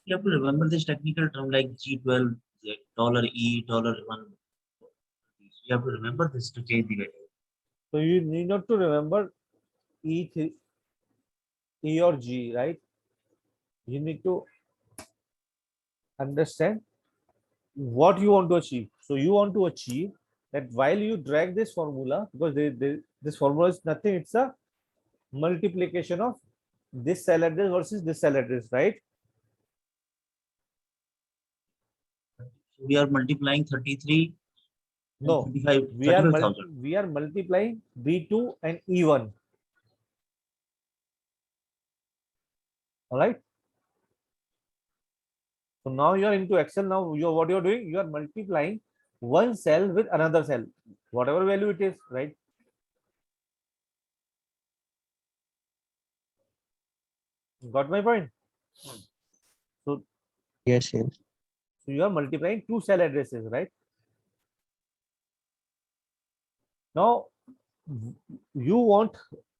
You have to remember this technical term like G12, $E, $1. You have to remember this to change the value. So you need not to remember E3, E or G, right? You need to understand what you want to achieve. So you want to achieve that while you drag this formula, because this formula is nothing, it's a multiplication of this cell address versus this cell address, right? We are multiplying 33. No, 35,000. we are multiplying B2 and E1. All right. So now you are into Excel. Now what you're doing, you are multiplying one cell with another cell, whatever value it is, right? Got my point? So yes, yes. So you are multiplying two cell addresses, right? Now you want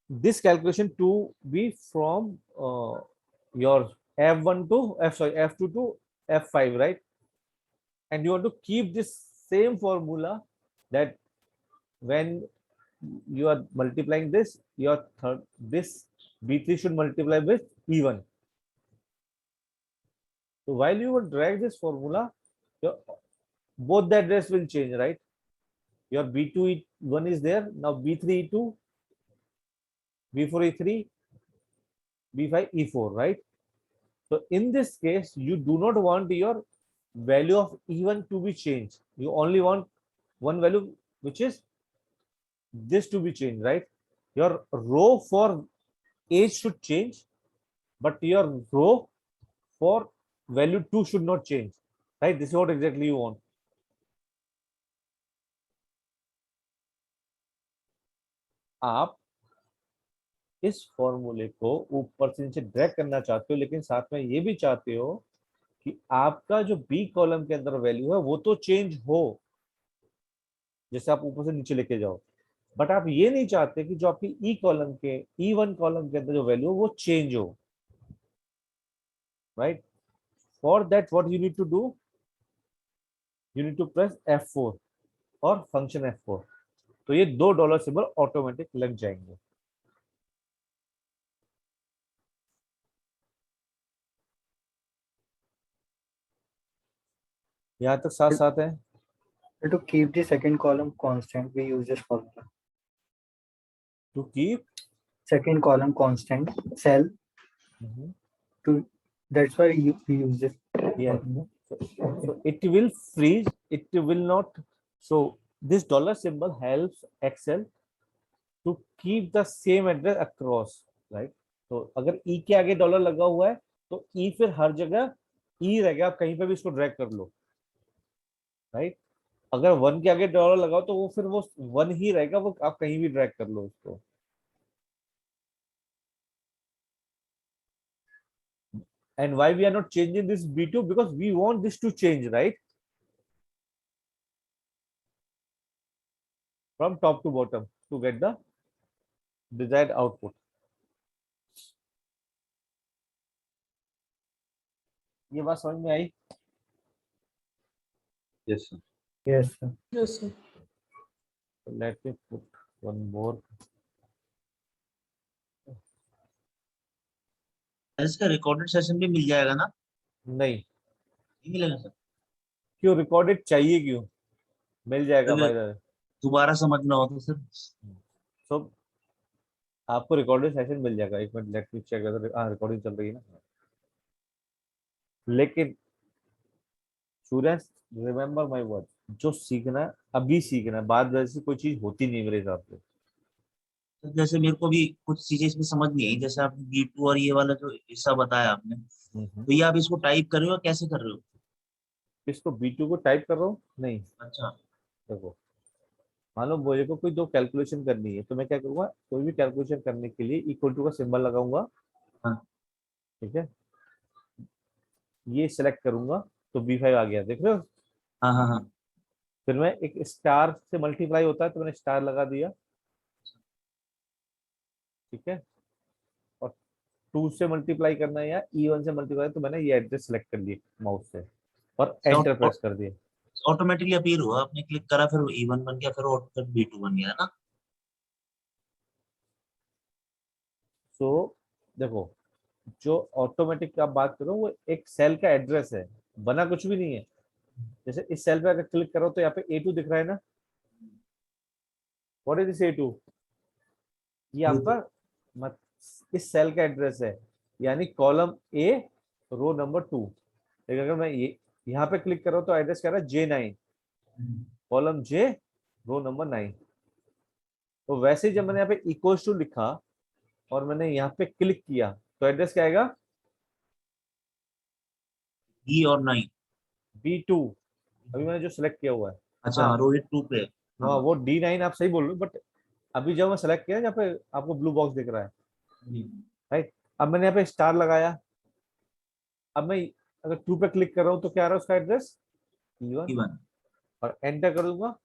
this calculation to be from your F1 to F2 to F5, right? And you want to keep this same formula that when you are multiplying this, this B3 should multiply with E1. So while you will drag this formula, both the address will change, right? Your B2 E1 is there, now B3 E2, B4 E3, B5 E4, right? So in this case, you do not want your value of E1 to be changed. You only want one value, which is this to be changed, right? Your row for age should change, but your row for value 2 should not change, right? This is what exactly you want. आप इस फॉर्मूले को ऊपर से नीचे drag करना चाहते हो, लेकिन साथ में ये भी चाहते हो कि आपका जो बी कॉलम के अंदर वैल्यू है वो तो चेंज हो, जैसे आप ऊपर से नीचे लेके जाओ, बट आप ये नहीं चाहते कि जो आपकी ई कॉलम के E1 कॉलम के अंदर जो वैल्यू है वो चेंज हो, right? For that what you need to do, you need to press F4 और फंक्शन F4, तो ये $2 सिंबल ऑटोमेटिक लग जाएंगे। यहाँ तक साथ साथ है। To keep the second column constant, we use this formula. To keep second column constant cell. That's why we use this. Yeah. So it will freeze. It will not. So this dollar symbol helps Excel to keep the same address across, right? तो अगर E के आगे dollar लगा हुआ है तो E फिर हर जगह E रहेगा, आप कहीं पे भी इसको ड्रैग कर लो, राइट? अगर 1 के आगे डॉलर लगाओ तो वो फिर वो 1 ही रहेगा, वो आप कहीं भी ड्रैग कर लो उसको। And why we are not changing this B2? Because we want this to change, right? From top to bottom to get the desired output. ये बात समझ में आई? Yes, sir. Yes, sir. Yes, sir. So let me put one more. इसका recorded session भी मिल जाएगा ना? नहीं मिलेगा सर। क्यों रिकॉर्डेड चाहिए, क्यों? मिल जाएगा भाई, दोबारा समझना हो तो सर। So आपको रिकॉर्डेड सेशन मिल जाएगा। एक मिनट, लेट मी चेक अगर हाँ रिकॉर्डिंग चल रही है ना। लेकिन स्टूडेंट्स रिमेंबर माय वर्ड, जो सीखना है अभी सीखना है, बाद वैसे कोई चीज होती नहीं मेरे हिसाब से। जैसे मेरे को भी कुछ चीजें इसमें समझ नहीं आई, जैसे आप B2 और ये वाला जो हिस्सा बताया आपने, तो ये आप इसको टाइप कर रहे हो कैसे कर रहे हो? इसको B2 को टाइप कर रहा हूँ? नहीं, अच्छा देखो मान लो मुझे को कोई दो कैलकुलेशन करनी है, तो मैं क्या करूंगा, कोई भी कैलकुलेशन करने के लिए इक्वल टू का सिंबल लगाऊंगा। ठीक है, ये सिलेक्ट करूंगा तो B5 आ गया, देख रहे हो। हाँ हाँ हाँ। फिर मैं एक स्टार से मल्टीप्लाई होता है तो मैंने स्टार लगा दिया। ठीक है, और 2 से मल्टीप्लाई करना है या E1 से मल्टीप्लाई, तो मैंने ये एड्रेस सेलेक्ट कर लिया माउस से और एंटर प्रेस कर दिया। ऑटोमेटिकली अपीयर हुआ, आपने क्लिक करा फिर E1 बन गया, फिर B2 बन गया, है ना। सो देखो, जो ऑटोमेटिक की आप बात करो वो एक सेल का एड्रेस है, बना कुछ भी नहीं है। जैसे इस सेल पे अगर क्लिक करो तो यहाँ पे A2 दिख रहा है ना। What is this A2? ये आपका मत इस सेल का एड्रेस है, यानी कॉलम A रो नंबर 2। लेकिन अगर मैं ये यहाँ पे क्लिक करूँ तो एड्रेस कह रहा है J9, कॉलम J रो नंबर 9। तो वैसे ही जब मैंने यहाँ पे इक्वल्स टू लिखा और मैंने यहाँ पे क्लिक किया तो एड्रेस क्या आएगा? E और 9। B2 अभी मैंने जो सिलेक्ट किया हुआ है। अच्छा हाँ, रोहित 2 पे। हाँ वो D9 आप सही बोल रहे हो, बट अभी जब मैं सेलेक्ट किया यहाँ पे आपको ब्लू बॉक्स दिख रहा है, राइट। अब मैंने यहाँ पे स्टार लगाया, अब मैं अगर 2 पे क्लिक कर रहा हूँ तो क्या आ रहा है उसका एड्रेस? E1। और एंटर कर दूंगा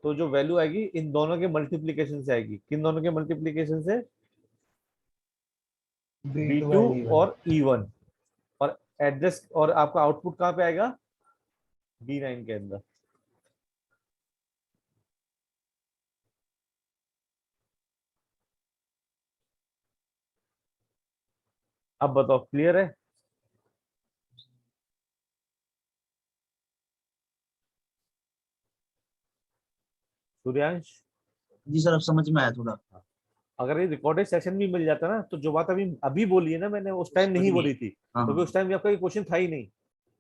तो जो वैल्यू आएगी इन दोनों के मल्टीप्लीकेशन से आएगी। किन दोनों के मल्टीप्लीकेशन से? B2 और E1। और एड्रेस और आपका आउटपुट कहाँ पे आएगा? D9 के अंदर। अब बताओ क्लियर है? सूर्यांश? जी सर, अब समझ में आया थोड़ा। अगर ये रिकॉर्डेड सेशन भी मिल जाता ना, तो जो बात अभी अभी बोली है ना मैंने, उस टाइम नहीं बोली थी, क्योंकि उस टाइम आपका ये क्वेश्चन था ही नहीं।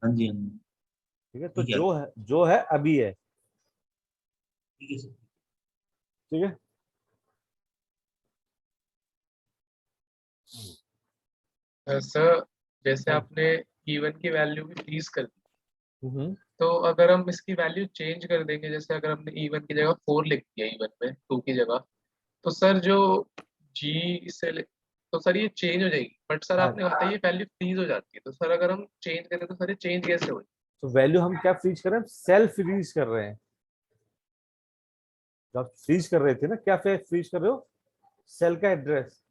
हाँ जी हाँ जी। ठीक है, तो जो है अभी है। ठीक है सर। ठीक है, सर जैसे आपने E1 की वैल्यू भी फ्रीज कर दी, तो अगर हम इसकी वैल्यू चेंज कर देंगे, जैसे अगर हमने E1 की जगह 4 लिख दिया E1 में 2 की जगह, तो सर जो G से तो सर ये चेंज हो जाएगी। बट सर आपने कहा था ये वैल्यू फ्रीज हो जाती है, तो सर अगर हम चेंज करें तो सर ये चेंज कैसे हो? तो वैल्यू हम क्या फ्रीज कर रहे हैं? सेल्फ फ्रीज कर रहे हैं। जब फ्रीज कर रहे थे ना, क्या फ्रीज कर रहे हो? सेल का एड्रेस।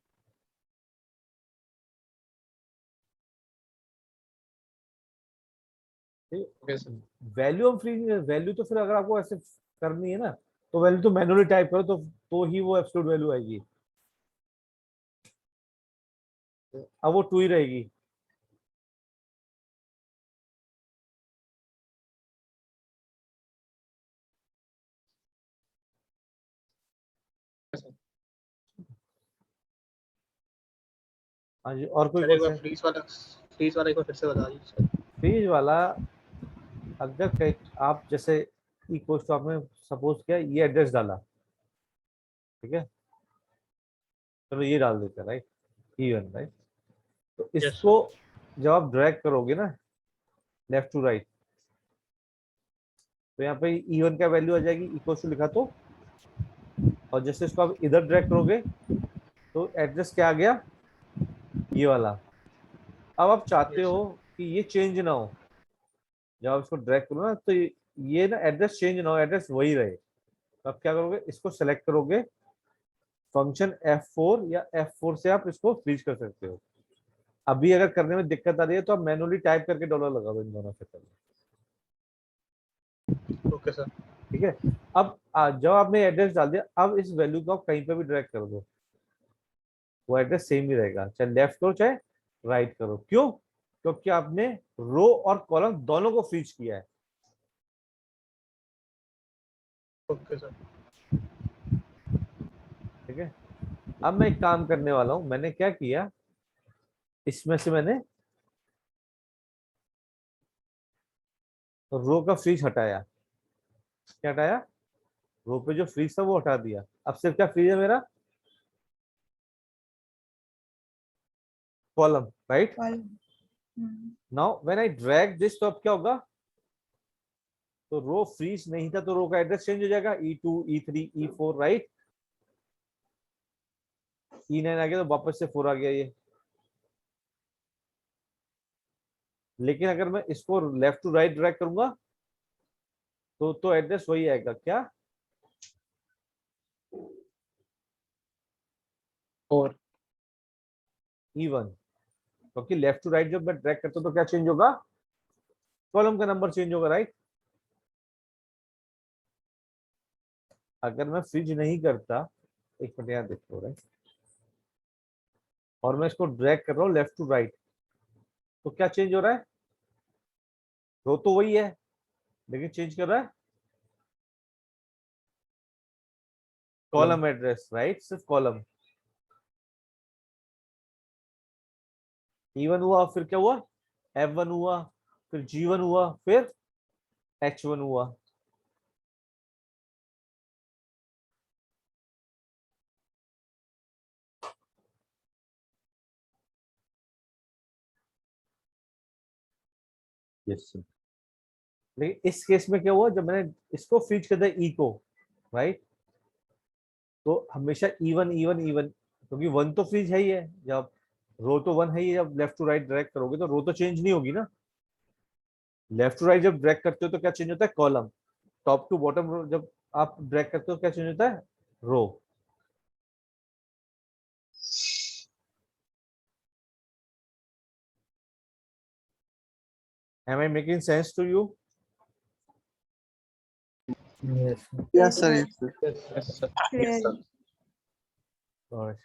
वैल्यू हम फ्रीज, वैल्यू तो फिर अगर आपको ऐसे करनी है ना, तो वैल्यू तो मैनुअली टाइप करो, तो ही वो एब्सोल्यूट वैल्यू आएगी। अब वो 2 ही रहेगी। हाँ जी, और कोई क्वेश्चन? फ्रीज वाला एक बार फिर से बता दीजिए। फ्रीज वाला, अगर कहीं आप जैसे इक्वल्स टू आपने सपोज किया ये एड्रेस डाला, ठीक है, चलो ये डाल देते हैं, राइट, E1, राइट। तो इसको जब आप ड्रैग करोगे ना लेफ्ट टू राइट, तो यहाँ पे E1 का वैल्यू आ जाएगी, इक्वल्स टू लिखा तो, और जैसे इसको आप इधर ड्रैग करोगे तो एड्रेस क्या आ गया? ये वाला। अब आप चाहते हो कि ये चेंज ना हो, जब आप इसको ड्रैग करो ना तो ये ना एड्रेस चेंज ना हो, एड्रेस वही रहे, तो आप क्या करोगे? इसको सेलेक्ट करोगे, फंक्शन F4 या F4 से आप इसको फ्रीज कर सकते हो। अभी अगर करने में दिक्कत आ रही है तो आप मैनुअली टाइप करके डॉलर लगा दो इन दोनों से पहले। Okay sir. ठीक है, अब जब आपने एड्रेस डाल दिया, अब इस वैल्यू को आप कहीं पे भी ड्रैग कर दो, वो एड्रेस सेम ही रहेगा, चाहे लेफ्ट करो चाहे राइट करो। क्यों? क्योंकि आपने रो और कॉलम दोनों को फ्रीज किया है। Okay sir. ठीक है, अब मैं एक काम करने वाला हूं। मैंने क्या किया, इसमें से मैंने रो का फ्रीज हटाया। क्या हटाया? रो पे जो फ्रीज था वो हटा दिया। अब सिर्फ क्या फ्रीज है मेरा? Column, right. Now when I drag this, तो अब क्या होगा? तो रो फ्रीज नहीं था तो रो का एड्रेस चेंज हो जाएगा, E2 E3 E4 right. E9 आ गया तो वापस से 4 आ गया ये। लेकिन अगर मैं इसको लेफ्ट टू राइट ड्रैग करूंगा तो एड्रेस वही आएगा क्या, 4 E1, क्योंकि लेफ्ट टू राइट जब मैं ड्रैग करता हूं तो क्या चेंज होगा, कॉलम का नंबर चेंज होगा राइट। अगर मैं फ्रीज नहीं करता, एक मिनट यहाँ देखो राइट, और मैं इसको ड्रैग कर रहा हूँ लेफ्ट टू राइट, तो क्या चेंज हो रहा है, रो तो वही है लेकिन चेंज कर रहा है कॉलम एड्रेस राइट, सिर्फ कॉलम। E1 हुआ, फिर क्या हुआ, F1 हुआ, फिर G1 हुआ, फिर H1 हुआ। Yes sir. लेकिन इस केस में क्या हुआ, जब मैंने इसको फ्रीज कर दिया E को राइट, तो हमेशा E1 E1 E1, क्योंकि 1 तो फ्रीज है ही है, जब रो तो 1 है ही, जब लेफ्ट टू राइट ड्रैग करोगे तो रो तो चेंज नहीं होगी ना। लेफ्ट टू राइट जब ड्रैग करते हो तो क्या चेंज होता है, column. Top to bottom row जब आप ड्रैग करते हो क्या चेंज होता है, रो। Am I making sense to you? Yes. Yes, sir. Yes, sir. Yes, sir. Yes, sir. Alright.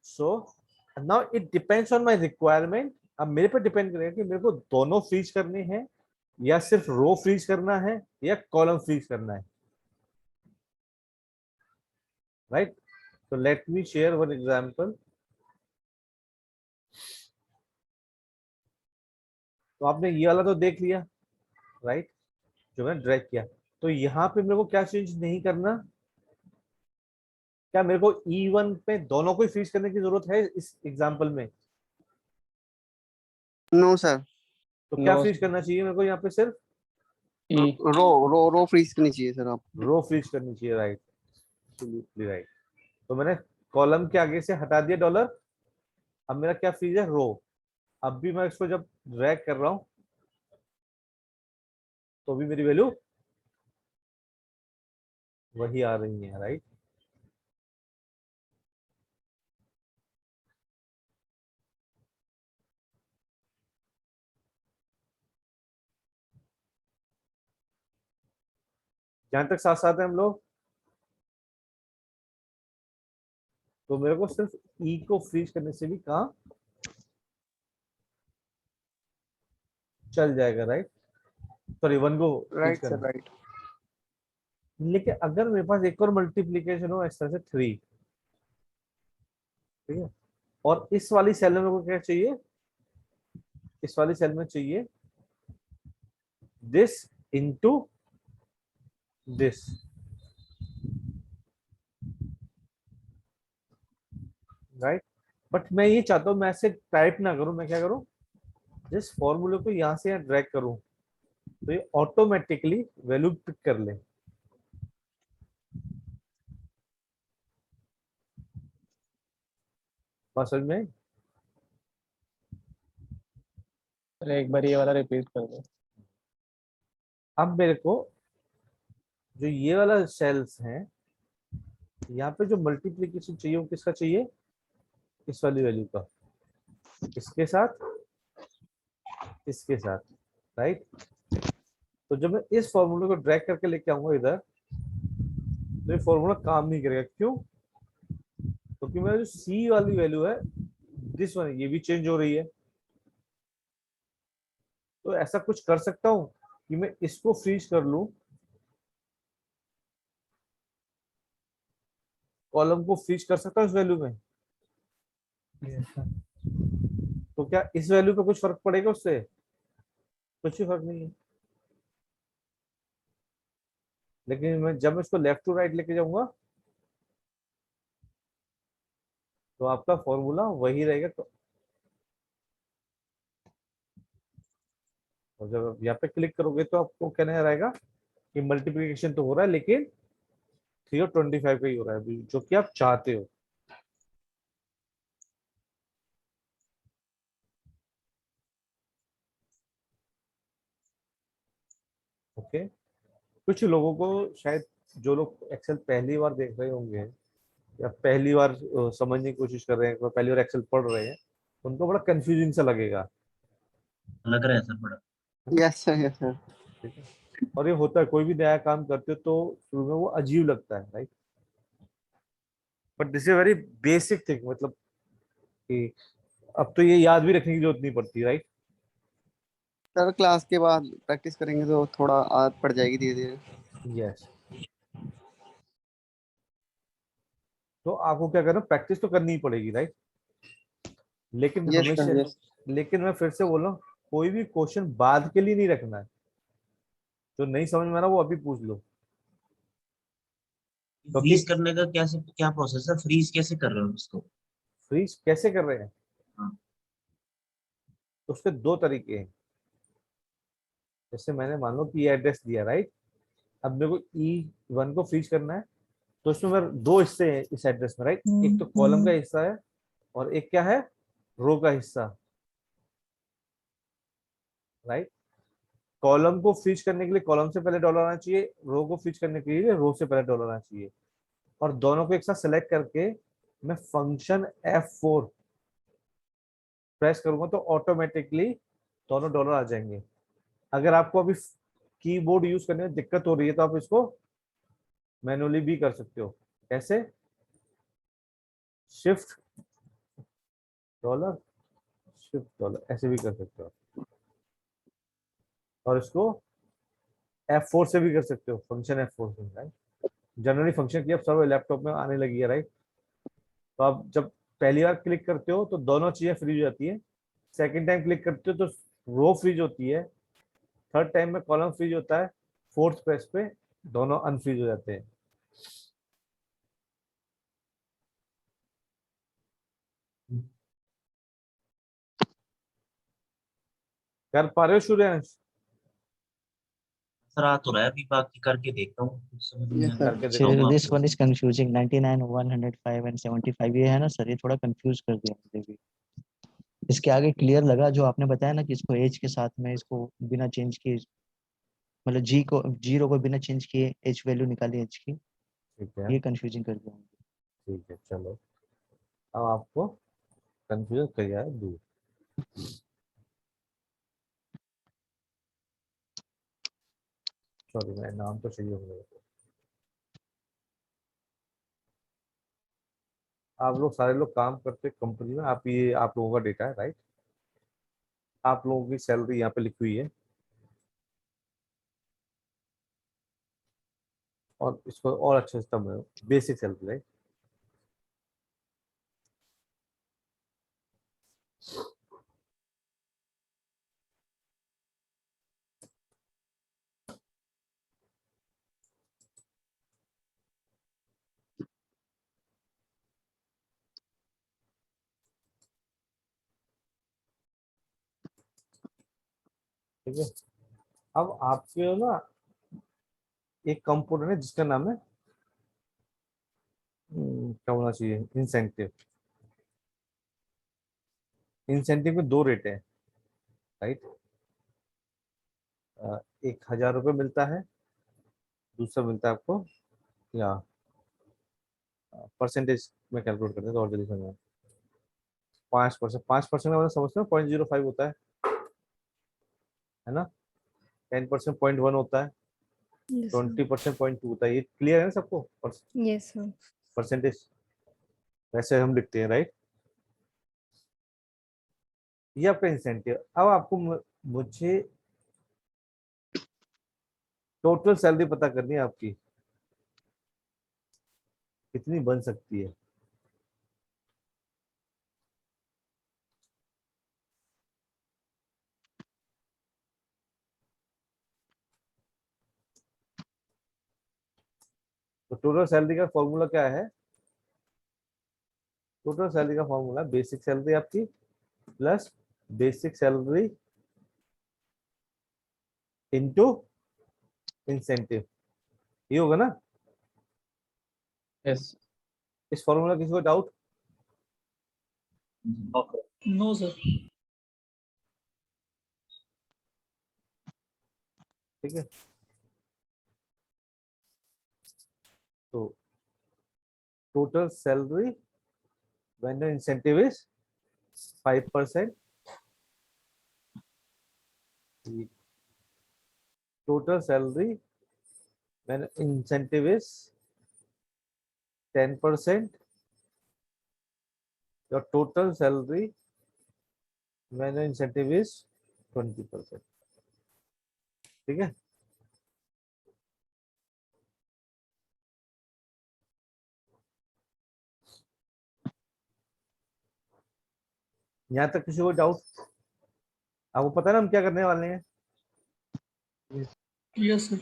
So now it depends on my requirement. अब मेरे पे डिपेंड करेगा कि मेरे को दोनों फ्रीज करने हैं या सिर्फ रो फ्रीज करना है या कॉलम फ्रीज करना है right. So let me share one example. तो आपने ये वाला तो देख लिया राइट, जो मैंने ड्रैग किया। तो यहाँ पे मेरे को क्या चेंज नहीं करना, क्या मेरे को E1 पे दोनों को फ्रीज करने की जरूरत है इस एग्जांपल में? No, sir. तो क्या No, फ्रीज करना चाहिए मेरे को यहाँ पे, सिर्फ E. रो फ्रीज करनी चाहिए सर आप। रो फ्रीज करनी चाहिए राइट, एब्सोल्युटली राइट। तो मैंने कॉलम के आगे से हटा दिया डॉलर, अब मेरा क्या फ्रीज है, रो। अब भी मैं इसको जब ड्रैग कर रहा हूं तो भी मेरी वैल्यू वही आ रही है राइट। जहां तक साथ साथ है हम लोग, तो मेरे को सिर्फ ई को फ्रीज करने से भी काम चल जाएगा राइट, सॉरी 1 को फ्रीज राइट सर, करना। राइट। लेकिन अगर मेरे पास एक और मल्टीप्लीकेशन हो इस तरह से 3, ठीक है, और इस वाली सेल में मेरे को क्या चाहिए, इस वाली सेल में चाहिए this into this right. But मैं ये चाहता हूं मैं ऐसे टाइप ना करूं, मैं क्या करूं, जिस फॉर्मूले को यहां से यहाँ ड्रैग करूं तो ये ऑटोमेटिकली वैल्यू पिक कर ले। बात समझ में आई? अरे एक बार ये वाला रिपीट कर दो। अब मेरे को जो ये वाला सेल्स है यहाँ पे जो मल्टीप्लीकेशन चाहिए वो किसका चाहिए, इस वाली वैल्यू का, इसके साथ इसके साथ राइट। तो जब मैं इस फॉर्मूले को ड्रैग करके लेके आऊंगा इधर तो ये फॉर्मूला काम नहीं करेगा, क्यों, क्योंकि मेरा जो सी वाली वैल्यू है दिस वन ये भी चेंज हो रही है। तो ऐसा कुछ कर सकता हूं कि मैं इसको फ्रीज कर लूं, कॉलम को फ्रीज कर सकता हूं इस वैल्यू में। तो क्या इस वैल्यू पे कुछ फर्क पड़ेगा उससे, कुछ भी फर्क नहीं है। लेकिन मैं जब इसको लेफ्ट टू राइट लेके जाऊंगा तो आपका फॉर्मूला वही रहेगा। और जब आप यहाँ पे क्लिक करोगे तो आपको क्या नजर आएगा, कि मल्टीप्लिकेशन तो हो रहा है लेकिन 3 और 25 का ही हो रहा है अभी, जो कि आप चाहते हो। ओके, कुछ लोगों को शायद, जो लोग एक्सेल पहली बार देख रहे होंगे या पहली बार समझने की कोशिश कर रहे हैं, पहली बार एक्सेल पढ़ रहे हैं, उनको बड़ा कंफ्यूजिंग सा लगेगा। लग रहा है सर बड़ा। Yes sir, yes sir. ठीक है, और ये होता है, कोई भी नया काम करते हो तो शुरू में वो अजीब लगता है, right, but this is very basic thing, मतलब कि अब तो ये याद भी रखने की जरूरत नहीं पड़ती, राइट। सर क्लास के बाद प्रैक्टिस करेंगे तो थोड़ा आदत पड़ जाएगी धीरे धीरे। यस, तो आपको क्या करना, प्रैक्टिस तो करनी ही पड़ेगी, राइट। लेकिन यस हमेशा, सर, यस। लेकिन मैं फिर से बोल रहा हूँ, कोई भी क्वेश्चन बाद के लिए नहीं रखना है। जो नहीं समझ में आ रहा वो अभी पूछ लो, क्योंकि फ्रीज करने का क्या प्रोसेस है? फ्रीज कैसे कर रहे हो इसको? फ्रीज कैसे कर रहे हैं, हाँ। तो उसके दो तरीके हैं। जैसे मैंने मान लो कि ये एड्रेस दिया, राइट, अब मेरे को E1 को फ्रीज करना है, तो इसमें मेरे दो हिस्से हैं इस एड्रेस में, राइट। एक तो कॉलम का हिस्सा है और एक क्या है, रो का हिस्सा, राइट। कॉलम को फ्रीज करने के लिए कॉलम से पहले डॉलर आना चाहिए, रो को फ्रीज करने के लिए रो से पहले डॉलर आना चाहिए, और दोनों को एक साथ सेलेक्ट करके मैं फंक्शन F4 प्रेस करूंगा तो ऑटोमेटिकली दोनों डॉलर आ जाएंगे। अगर आपको अभी कीबोर्ड यूज करने में दिक्कत हो रही है तो आप इसको मैनुअली भी कर सकते हो। कैसे, शिफ्ट डॉलर, शिफ्ट डॉलर, ऐसे भी कर सकते हो, और इसको F4 से भी कर सकते हो, फंक्शन F4 से, राइट। जनरली फंक्शन की अब सब लैपटॉप में आने लगी है, राइट। तो आप जब पहली बार क्लिक करते हो तो दोनों चीजें फ्रीज हो जाती है, सेकंड टाइम क्लिक करते हो तो रो फ्रीज होती है, थर्ड टाइम में कॉलम फ्रीज होता है, फोर्थ प्रेस पे दोनों अनफ्रीज हो जाते हैं। कर पा रहे हो सूर्यांश? सर आ तो रहा है, अभी बाकी करके देखता हूँ, कुछ समझ नहीं यस आ सर। रहा, करके देखो। बताऊंगा दिस आपको। वन इज कंफ्यूजिंग 99 105 एंड 75 ये है ना सर, ये थोड़ा कंफ्यूज कर दिया मुझे भी। इसके आगे क्लियर लगा जो आपने बताया ना कि इसको एज के साथ में इसको बिना चेंज किए, मतलब जी को जीरो को बिना चेंज किए एच वैल्यू निकाली एच की, ठीक है, ये कंफ्यूजिंग कर दिया मुझे। ठीक है, चलो अब आपको कंफ्यूज कर दिया है दूर। सॉरी, मैं नाम तो चाहिए होगा। आप लोग सारे लोग काम करते कंपनी में, आप ये आप लोगों का डेटा है, राइट। आप लोगों की सैलरी यहाँ पे लिखी हुई है, और इसको और अच्छे से समझो, बेसिक सैलरी, राइट। ठीक है, अब आपके ना एक कंपोनेंट है जिसका नाम है क्या होना चाहिए, इंसेंटिव। इंसेंटिव में दो रेट है, राइट। एक 1000 रुपये मिलता है, दूसरा मिलता है आपको, या परसेंटेज में कैलकुलेट करते हैं तो और जल्दी समझ में। 5%, 5% का मतलब समझते हो 0.05 होता है ना। 10% 0.1 होता है, Yes, sir. 20% 0.2 होता है। ये क्लियर है ना सबको, Yes, sir. परसेंटेज वैसे हम लिखते हैं, राइट। ये आपका इंसेंटिव। अब आपको मुझे टोटल सैलरी पता करनी है आपकी कितनी बन सकती है। तो टोटल सैलरी का फॉर्मूला क्या है, टोटल सैलरी का फॉर्मूला बेसिक सैलरी आपकी plus basic salary into incentive, ये होगा ना? यस। इस फॉर्मूला किसी को डाउट? No, sir. ठीक है, तो total salary when the incentive is 5%, total salary when incentive is 10%, your total salary when the incentive is 20%. ठीक है, यहाँ तक किसी को डाउट? आपको पता है ना हम क्या करने वाले हैं? Yes, sir.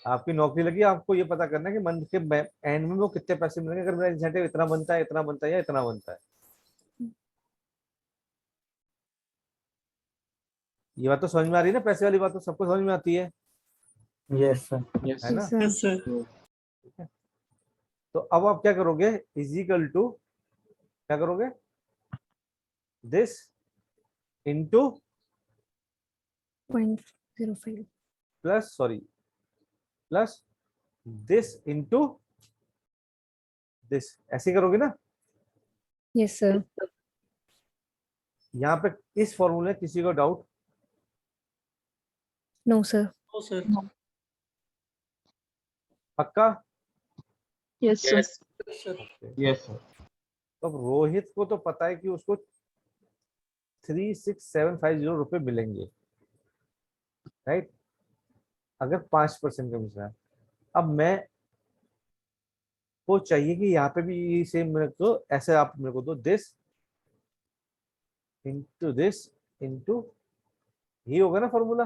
आपकी नौकरी लगी, आपको ये पता करना है कि मंथ के एंड में वो कितने पैसे मिलेंगे, अगर मेरा इंसेंटिव इतना बनता है, इतना बनता है या इतना बनता है। ये बात तो समझ में आ रही है ना? पैसे वाली बात तो सबको समझ में आती है, यस सर। है ना? Yes, sir. ठीक है, तो अब आप क्या करोगे? इजिकल टू क्या करोगे? This into 0.05 plus plus this into this, ऐसे करोगे ना? yes sir यहाँ पे इस फॉर्मूले किसी को doubt? no sir No, sir. पक्का? yes sir Yes, sir. Yes sir. तो अब रोहित को तो पता है कि उसको 36,750 रुपए मिलेंगे, राइट? अगर 5% कमीशन है। अब मैं को चाहिए कि यहाँ पे भी सेम मेरे को ऐसे आप मेरे को दो, दिस इंटू ये होगा ना फॉर्मूला?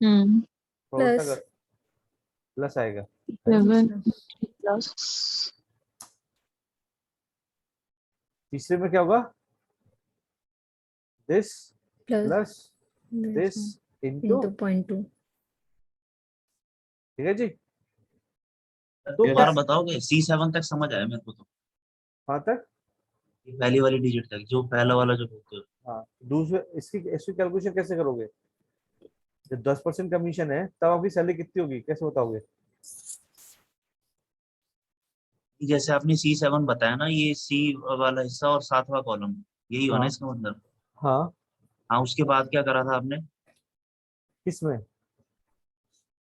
plus प्लस आएगा, 7 plus तीसरे में क्या होगा? This plus plus this into, into 0.2 ठीक है जी? तो दोबारा बताओगे? C7 तक समझ आया मेरे को तो, वहां तक ये पहली वाली डिजिट तक, जो पहला वाला जो बोलते हो। हाँ, दूसरे इसकी कैलकुलेशन कैसे करोगे? जब 10% कमीशन है तब आपकी सैलरी कितनी होगी, कैसे बताओगे? जैसे आपने C7 बताया ना, ये C वाला हिस्सा और 7वां कॉलम, यही हो ना हाँ इसका मतलब? हाँ, हाँ, उसके बाद क्या करा था आपने? किसमें?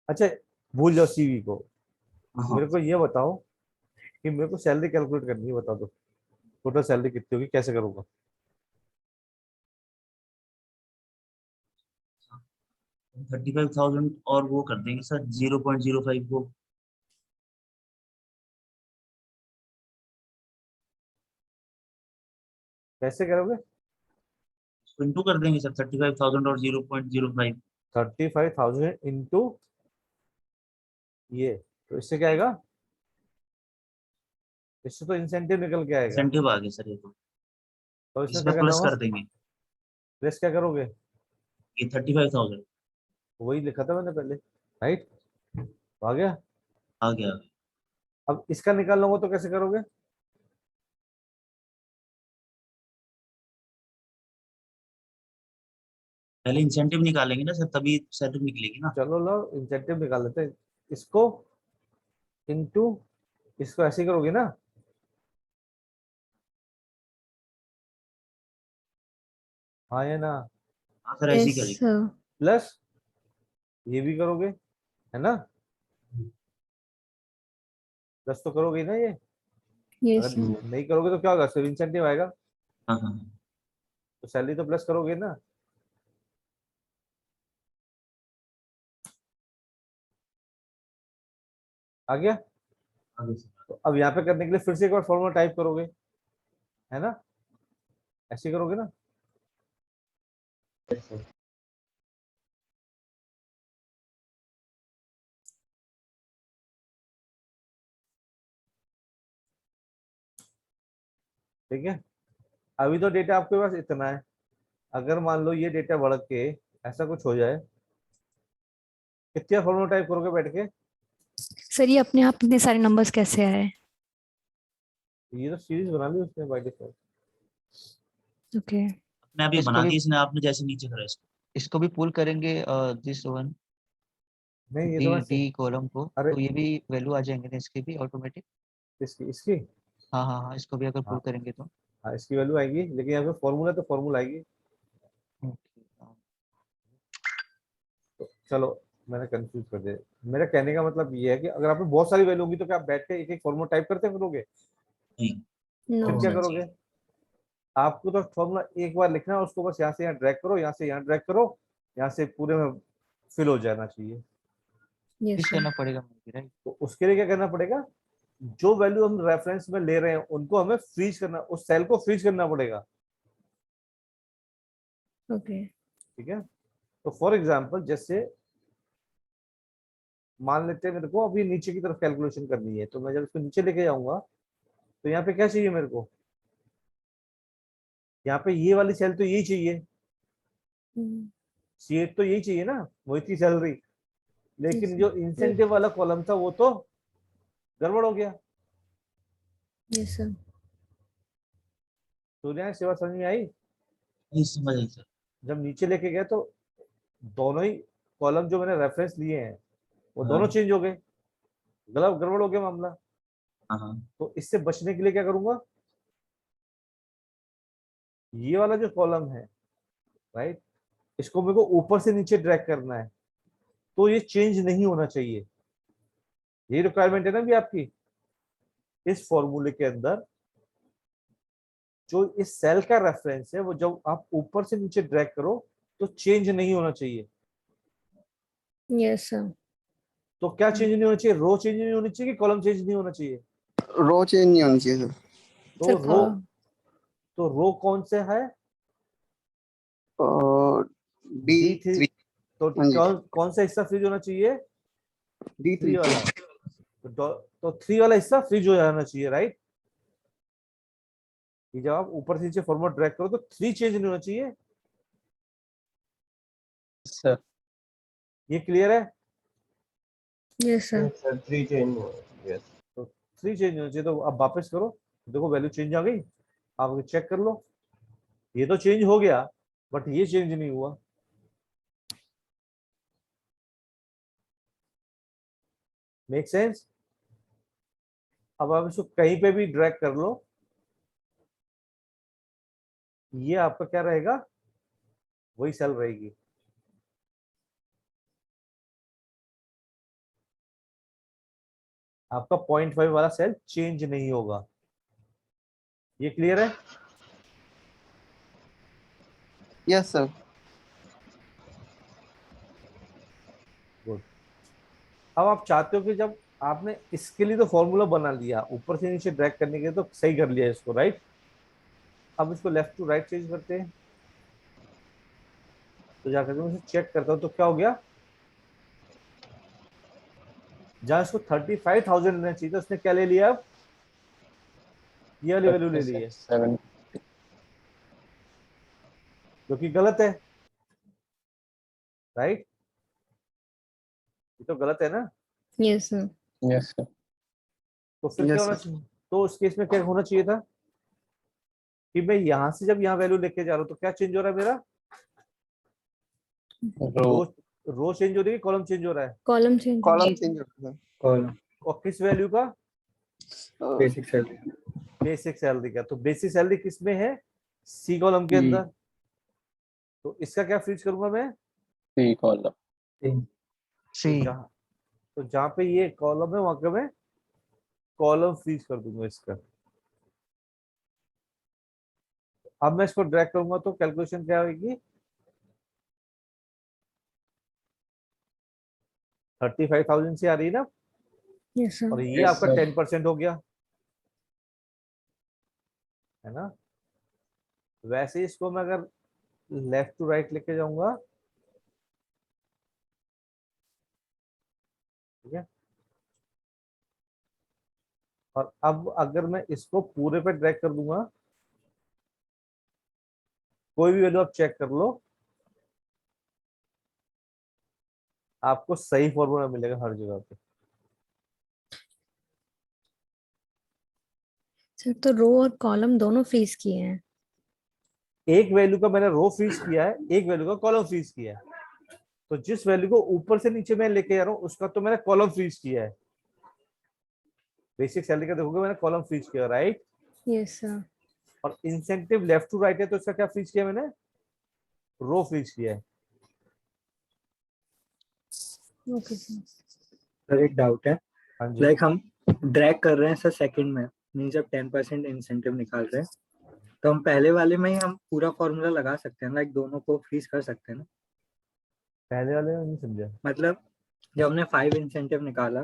अच्छा, भूल जाओ सीवी को, हाँ, मेरे को ये बताओ कि मेरे को सैलरी कैलकुलेट करनी है, बता दो टोटल सैलरी कितनी होगी, कैसे करूंगा? 35,000 और वो कर देंगे सर 0.05 को। कैसे करोगे? इंटू कर देंगे सर 35,000 और 0.05। 35,000 इंटू ये, तो इससे क्या आएगा? इससे तो इंसेंटिव निकल के आएगा, इंसेंटिव आ गया सर, ये तो इसमें क्या इसमें करना प्लस होगा? कर देंगे। प्लस क्या करोगे? ये 35,000 वही लिखा था मैंने पहले, राइट? आ गया? आ गया। अब इसका निकालना होगा तो कैसे करोगे? पहले इंसेंटिव निकालेंगे ना सर, तभी सैलरी निकलेगी ना। चलो लो इंसेंटिव निकाल लेते हैं, इसको इंटू इसको ऐसे ही करोगे ना? हाँ या ना? हाँ सर, ऐसे ही yes करेंगे। sir प्लस ये भी करोगे, है ना? प्लस तो करोगे ही ना ये? yes अगर sir नहीं करोगे तो क्या होगा? सिर्फ इंसेंटिव आएगा, हाँ हाँ तो सैलरी तो प्लस करोगे ना? आ गया? आगे सर। तो अब यहाँ पे करने के लिए फिर से एक बार फॉर्मूला टाइप करोगे, है ना? ऐसे ही करोगे ना? ठीक है, अभी तो डेटा आपके पास इतना है, अगर मान लो ये डेटा बढ़ के ऐसा कुछ हो जाए कितने फॉर्मूला टाइप करोगे बैठ के? सर ये अपने आप इतने सारे नंबर्स कैसे आए? ये तो सीरीज बना ली उसने बाय डिफॉल्ट। ओके मैं अभी इसको बना भी दी इसने, आपने जैसे नीचे करा इसको। इसको भी पुल करेंगे दिस वन नहीं ये डी तो मैं डी कॉलम को, अरे तो ये भी वैल्यू आ जाएंगे ना इसके भी ऑटोमेटिक। इसकी हाँ हाँ हाँ, इसको भी अगर पुल हाँ करेंगे तो हाँ इसकी वैल्यू आएगी, लेकिन यहाँ पे फॉर्मूला तो फॉर्मूला आएगी। तो चलो मैंने कंफ्यूज कर दिया। मेरा कहने का मतलब ये है कि अगर आप में बहुत सारी वैल्यू होगी तो क्या आप बैठ के एक एक फॉर्मूला टाइप करते फिरोगे? नो फिर क्या सर। करोगे? आपको तो फॉर्मूला एक बार लिखना है, उसको बस यहाँ से यहाँ ड्रैग करो, यहाँ से यहाँ ड्रैग करो, यहाँ से पूरे में फिल हो जाना चाहिए। Yes fix sir. करना पड़ेगा मुझे, राइट? तो उसके लिए क्या करना पड़ेगा? जो वैल्यू हम रेफरेंस में ले रहे हैं उनको हमें फ्रीज करना, उस सेल को फ्रीज करना पड़ेगा। ओके ठीक है, तो फॉर एग्जाम्पल जैसे मान लेते हैं मेरे को अभी नीचे की तरफ कैलकुलेशन करनी है, तो मैं जब इसको नीचे लेके जाऊंगा तो यहाँ पे क्या चाहिए मेरे को? यहाँ पे ये वाली सेल तो यही चाहिए, C8 तो यही चाहिए ना, मोहित की सैलरी। लेकिन जो इंसेंटिव वाला कॉलम था वो तो गड़बड़ हो गया। Yes sir. सूर्या सेवा समझ में आई? समझ आई सर। जब नीचे लेके गए तो दोनों ही कॉलम जो मैंने रेफरेंस लिए हैं वो दोनों चेंज हो गए, गलत गड़बड़ हो गया मामला। तो इससे बचने के लिए क्या करूंगा? ये वाला जो कॉलम है, राइट, इसको मेरे को ऊपर से नीचे ड्रैग करना है, तो ये चेंज नहीं होना चाहिए। ये रिक्वायरमेंट है ना भी आपकी इस फॉर्मूले के अंदर। जो इस सेल का रेफरेंस है वो जब आप ऊपर से नीचे ड्रैग करो तो चेंज नहीं होना चाहिए। Yes sir. तो क्या चेंज नहीं होना चाहिए? रो चेंज नहीं होनी चाहिए कि कॉलम चेंज नहीं होना चाहिए? रो चेंज नहीं होनी चाहिए सर। तो रो कौन से है? D3। तो कौन सा हिस्सा फ्रीज होना चाहिए? D3 वाला। तो 3 वाला हिस्सा फ्रीज हो जाना चाहिए, राइट? कि जब आप ऊपर से नीचे फॉर्मूला ड्रैग करो तो 3 चेंज नहीं होना चाहिए। सर ये क्लियर है? Yes sir. Sir 3 change yes. तो 3 चेंज नहीं होना चाहिए। तो अब वापस करो, देखो वैल्यू चेंज आ गई, आप चेक कर लो। ये तो चेंज हो गया बट ये चेंज नहीं हुआ। Make sense? अब आप इसको कहीं पे भी ड्रैग कर लो, ये आपका क्या रहेगा? वही सेल रहेगी। आपका 0.5 वाला सेल चेंज नहीं होगा। ये क्लियर है? Yes sir. गुड। अब आप चाहते हो कि जब आपने इसके लिए तो फॉर्मूला बना लिया, ऊपर से नीचे ड्रैग करने के लिए तो सही कर लिया इसको, राइट? अब इसको लेफ्ट टू राइट चेंज करते हैं। तो जाकर मैं इसे चेक करता हूं तो क्या हो गया? जहां इसको 35,000 लेना चाहिए था उसने क्या ले लिया? अब ये वाली वैल्यू ले ली है, 7 जो कि गलत है, राइट? ये तो गलत है ना? Yes sir. Yes sir. तो फिर क्या होना चाहिए? तो उस केस में क्या होना चाहिए था कि मैं यहां से जब यहाँ वैल्यू लेके जा रहा हूँ तो क्या चेंज हो रहा है मेरा? रो चेंज हो रही है, कॉलम चेंज हो रहा है? Column change. कॉलम चेंज होता है। कॉलम और किस वैल्यू का? Basic salary. बेसिक सैलरी का। तो बेसिक सैलरी किस में है? सी कॉलम के अंदर। तो इसका क्या फ्रीज करूंगा मैं? C column. तो जहां पे ये कॉलम है वहां का मैं कॉलम फ्रीज कर दूंगा इसका। अब मैं इसको ड्रैग करूंगा तो कैलकुलेशन क्या होगी? 35,000 से आ रही है ना, यस सर। और ये आपका 10% हो गया है ना? वैसे इसको मैं अगर लेफ्ट टू राइट लेके जाऊंगा, ठीक है, और अब अगर मैं इसको पूरे पे ड्रैग कर दूंगा, कोई भी वैल्यू आप चेक कर लो, आपको सही फॉर्मूला मिलेगा हर जगह पे। सर तो रो और कॉलम दोनों फ्रीज किए हैं। एक वैल्यू का मैंने रो फ्रीज किया है, एक वैल्यू का कॉलम फ्रीज किया है। तो जिस वैल्यू को ऊपर से नीचे मैं लेके जा रहा हूँ उसका तो मैंने कॉलम फ्रीज किया है। बेसिक सैलरी का देखोगे मैंने कॉलम फ्रीज किया, राइट। Yes sir. और इंसेंटिव लेफ्ट टू राइट है तो इसका क्या फ्रीज किया मैंने, रो फ्रीज किया है। Okay sir. सर एक डाउट है, हाँ जी। लाइक हम ड्रैग कर रहे हैं सर सेकंड में, मीन जब 10% इंसेंटिव निकाल रहे हैं तो हम पहले वाले में ही हम पूरा फॉर्मूला लगा सकते हैं, लाइक दोनों को फ्रीज कर सकते हैं ना। पहले वाले में नहीं समझा। मतलब जब हमने 5 इंसेंटिव निकाला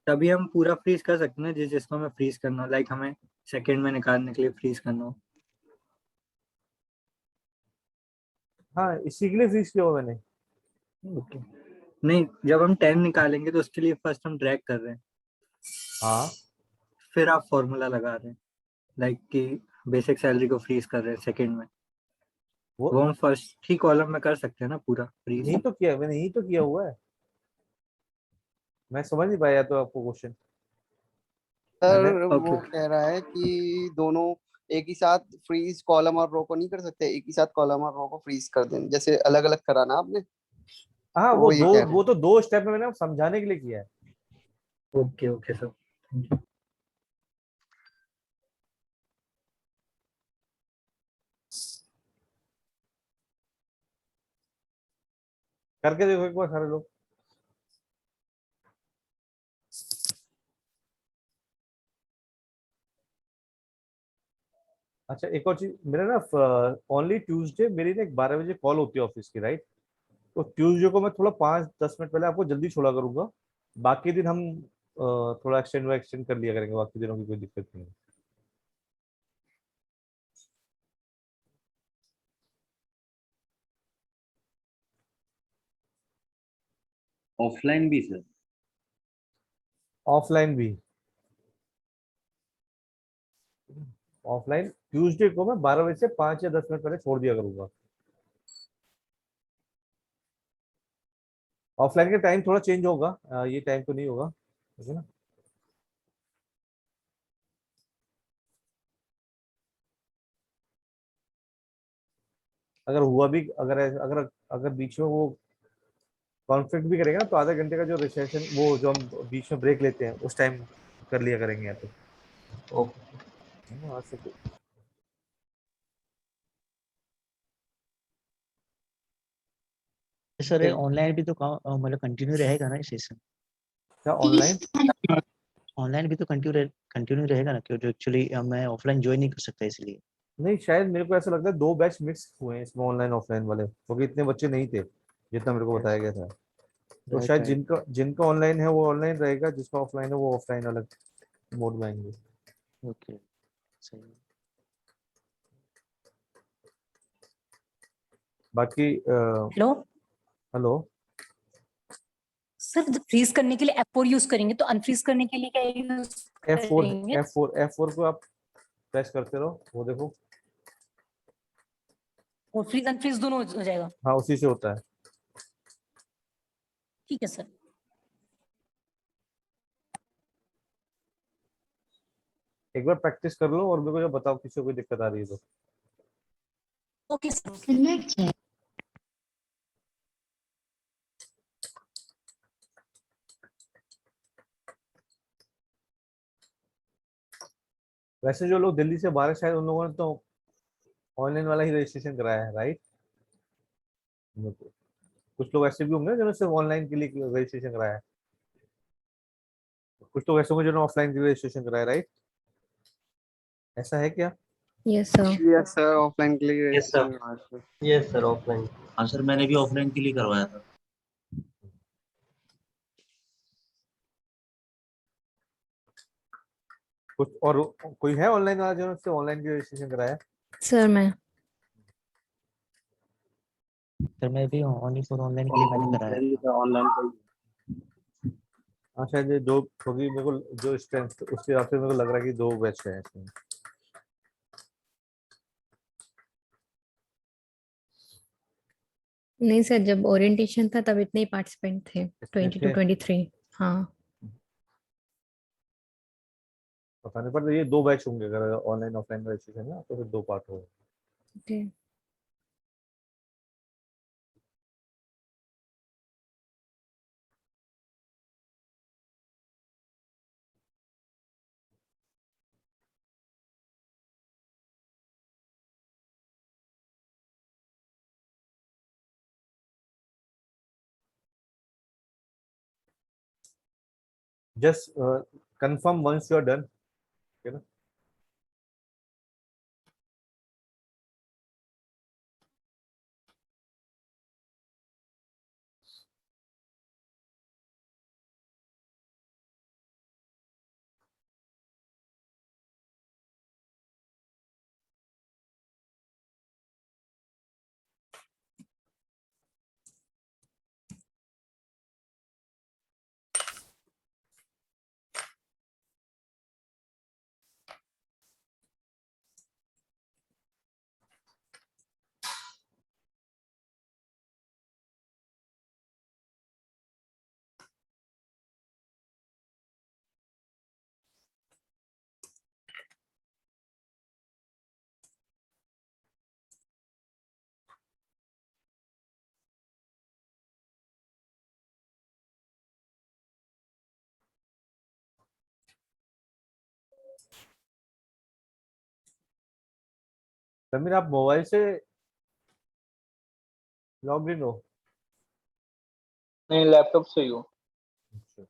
तभी हम पूरा फ्रीज कर सकते हैं जिसको हमें फ्रीज करना हो, लाइक हमें सेकंड में निकालने के लिए फ्रीज करना हो। हाँ इसी के लिए फ्रीज किया हुआ मैंने। ओके, नहीं जब हम 10 निकालेंगे तो उसके लिए फर्स्ट हम ड्रैग कर रहे हैं, हाँ फिर आप फॉर्मूला लगा रहे हैं, लाइक कि बेसिक सैलरी को फ्रीज कर रहे हैं सेकंड में, वो हम फर्स्ट ही कॉलम में कर सकते हैं ना पूरा फ्रीज। यही तो किया मैंने, यही तो किया हुआ है। मैं समझ नहीं पाया तो आपको क्वेश्चन। सर वो कह रहा है कि दोनों एक ही साथ फ्रीज कॉलम और रो को नहीं कर सकते, एक ही साथ कॉलम और रो को फ्रीज कर दें, जैसे अलग अलग करा ना आपने। हाँ तो वो ये कह रहे वो तो दो स्टेप में मैंने समझाने के लिए किया है। Okay okay sir, thank you. करके देखो एक बार सारे लोग। अच्छा एक और चीज, मेरा ना ओनली ट्यूसडे मेरी ना 12 बजे कॉल होती है ऑफिस की, राइट। तो ट्यूसडे को मैं थोड़ा 5-10 मिनट पहले आपको जल्दी छोड़ा करूंगा। बाकी दिन हम थोड़ा एक्सटेंड कर लिया करेंगे, बाकी दिनों की कोई दिक्कत नहीं है। ऑफलाइन भी सर? ऑफलाइन भी, ऑफलाइन ट्यूसडे को मैं 12 बजे से 5 या 10 मिनट पहले छोड़ दिया करूंगा। ऑफलाइन का टाइम थोड़ा चेंज होगा, ये टाइम तो नहीं होगा, ठीक है ना। अगर हुआ भी, अगर अगर बीच में वो कॉन्फ्लिक्ट भी करेगा तो आधे घंटे का जो रिसेशन, वो जो हम बीच में ब्रेक लेते हैं उस टाइम कर लिया करेंगे, या तो है ना, आज से सर ऑनलाइन भी तो मतलब कंटिन्यू रहेगा ना सेशन? क्या ऑनलाइन? ऑनलाइन भी तो कंटिन्यू रहेगा ना, क्योंकि एक्चुअली मैं ऑफलाइन ज्वाइन नहीं कर सकता इसलिए। नहीं, शायद मेरे को ऐसा लगता है 2 बैच मिक्स हुए हैं इसमें, ऑनलाइन ऑफलाइन वाले, क्योंकि इतने बच्चे नहीं थे जितना मेरे को बताया गया था। तो राइट शायद राइट। जिनका ऑनलाइन है वो ऑनलाइन रहेगा, जिसका ऑफलाइन है वो ऑफलाइन अलग मोड में आएंगे। ओके सही। बाकी हेलो हेलो। सर, जब फ्रीज करने के लिए F4 यूज करेंगे तो अनफ्रीज करने के लिए क्या यूज F4 करेंगे? F4 को आप प्रेस करते रहो, वो देखो। और फ्रीज अनफ्रीज दोनों हो जाएगा? हाँ उसी से होता है। ठीक है सर। एक बार प्रैक्टिस कर लो और मेरे को जब बताओ किसी को कोई दिक्कत आ रही है तो। Okay sir. वैसे जो लोग दिल्ली से बाहर हैं, शायद उन लोगों ने तो ऑनलाइन वाला ही रजिस्ट्रेशन कराया है, राइट। कुछ लोग ऐसे भी होंगे जिन्होंने सिर्फ ऑनलाइन के लिए रजिस्ट्रेशन कराया है, कुछ लोग ऐसे होंगे जिन्होंने ऑफलाइन के लिए रजिस्ट्रेशन कराया, राइट। ऐसा है क्या? Yes sir. Yes sir, offline के लिए yes sir. Registration. Yes sir, offline. हाँ सर, मैंने भी ऑफलाइन के लिए करवाया था। कुछ और कोई है ऑनलाइन वाला जिन्होंने ऑनलाइन की रजिस्ट्रेशन कराया? सर मैं सर मैं भी ओनली फॉर ऑनलाइन के लिए मैंने कराया था। ऑनलाइन। हाँ शायद ये दो, क्योंकि मेरे को जो स्ट्रेंथ उसके हिसाब से मेरे को लग रहा है कि 2 बैच है इसमें। नहीं सर, जब ओरिएंटेशन था तब इतने ही पार्टिसिपेंट थे, 22-23। हाँ पता नहीं, पर ये 2 बैच होंगे, अगर ऑनलाइन ऑफलाइन रजिस्ट्रेशन है तो फिर 2 पार्ट होगा। Okay. Just confirm once you are done. Okay, na? Sameer, आप मोबाइल से लॉग इन हो? नहीं, लैपटॉप से ही हो। अच्छा।